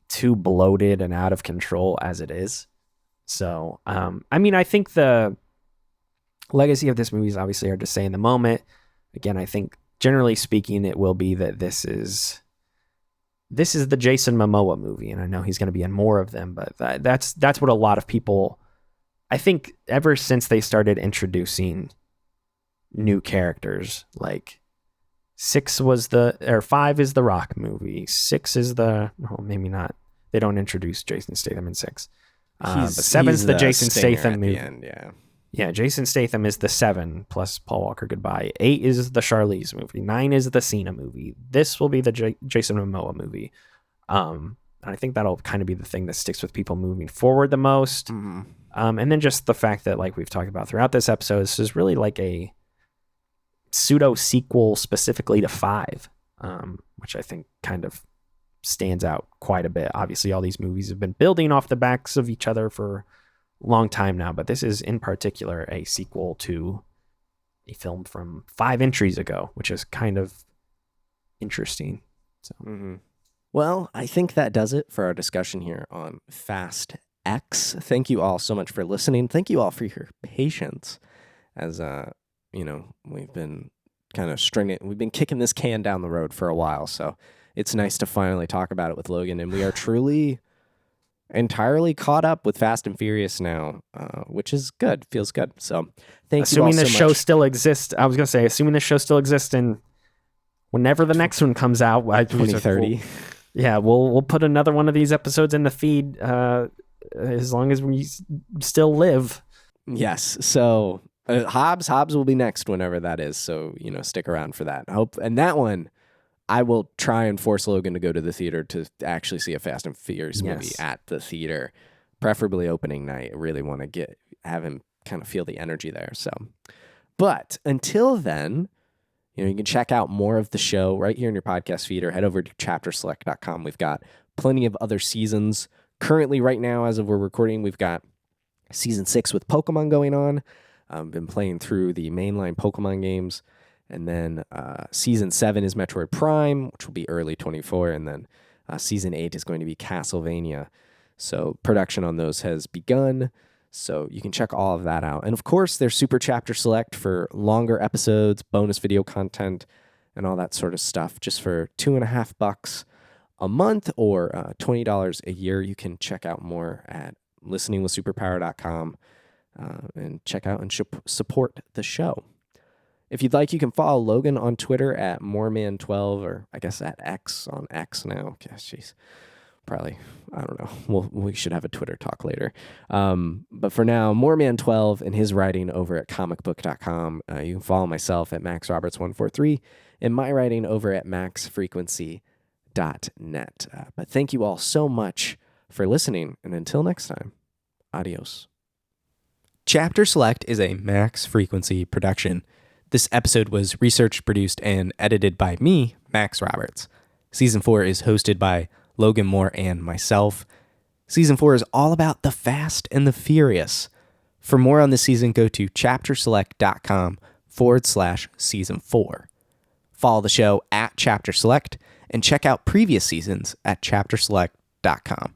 too bloated and out of control as it is. So, I think the legacy of this movie is obviously hard to say in the moment. Again, I think generally speaking, it will be that this is the Jason Momoa movie, and I know he's going to be in more of them, but that's what a lot of people, I think, ever since they started introducing new characters, like 5 is the Rock movie, 6 is maybe not. They don't introduce Jason Statham in 6. But 7's the Jason Statham movie. End, yeah. Yeah, Jason Statham is the 7 plus Paul Walker Goodbye. 8 is the Charlize movie. 9 is the Cena movie. This will be the Jason Momoa movie. And I think that'll kind of be the thing that sticks with people moving forward the most. And then just the fact that, like we've talked about throughout this episode, this is really like a pseudo sequel specifically to 5, which I think kind of stands out quite a bit. Obviously, all these movies have been building off the backs of each other for long time now, but this is in particular a sequel to a film from 5 entries ago, which is kind of interesting. So, well, I think that does it for our discussion here on Fast X. Thank you all so much for listening. Thank you all for your patience, as we've been we've been kicking this can down the road for a while, so it's nice to finally talk about it with Logan, and we are truly entirely caught up with Fast and Furious now, which is good. Feels good. So thank you all so much. Assuming the show still exists, I was going to say, assuming the show still exists and whenever the next one comes out, 2030. Yeah, we'll put another one of these episodes in the feed as long as we still live. Yes. So Hobbs will be next whenever that is. So, stick around for that. And that one, I will try and force Logan to go to the theater to actually see a Fast and Furious movie at the theater, preferably opening night. I really want to have him kind of feel the energy there. So, but until then, you can check out more of the show right here in your podcast feed, or head over to chapterselect.com. We've got plenty of other seasons. Currently, right now, as of we're recording, we've got Season 6 with Pokemon going on. I've been playing through the mainline Pokemon games. And then Season 7 is Metroid Prime, which will be early 24. And then Season 8 is going to be Castlevania. So production on those has begun. So you can check all of that out. And of course, there's Super Chapter Select for longer episodes, bonus video content, and all that sort of stuff. Just for $2.50 a month or $20 a year. You can check out more at listeningwithsuperpower.com and check out and support the show. If you'd like, you can follow Logan on Twitter at Moreman12, or I guess at X on X now. Gosh, jeez. Probably, I don't know. We should have a Twitter talk later. But for now, Moreman12 and his writing over at comicbook.com. You can follow myself at MaxRoberts143 and my writing over at maxfrequency.net. But thank you all so much for listening, and until next time, adios. Chapter Select is a Max Frequency production. This episode was researched, produced, and edited by me, Max Roberts. Season 4 is hosted by Logan Moore and myself. Season 4 is all about the Fast and the Furious. For more on this season, go to chapterselect.com/season 4. Follow the show at Chapter Select and check out previous seasons at chapterselect.com.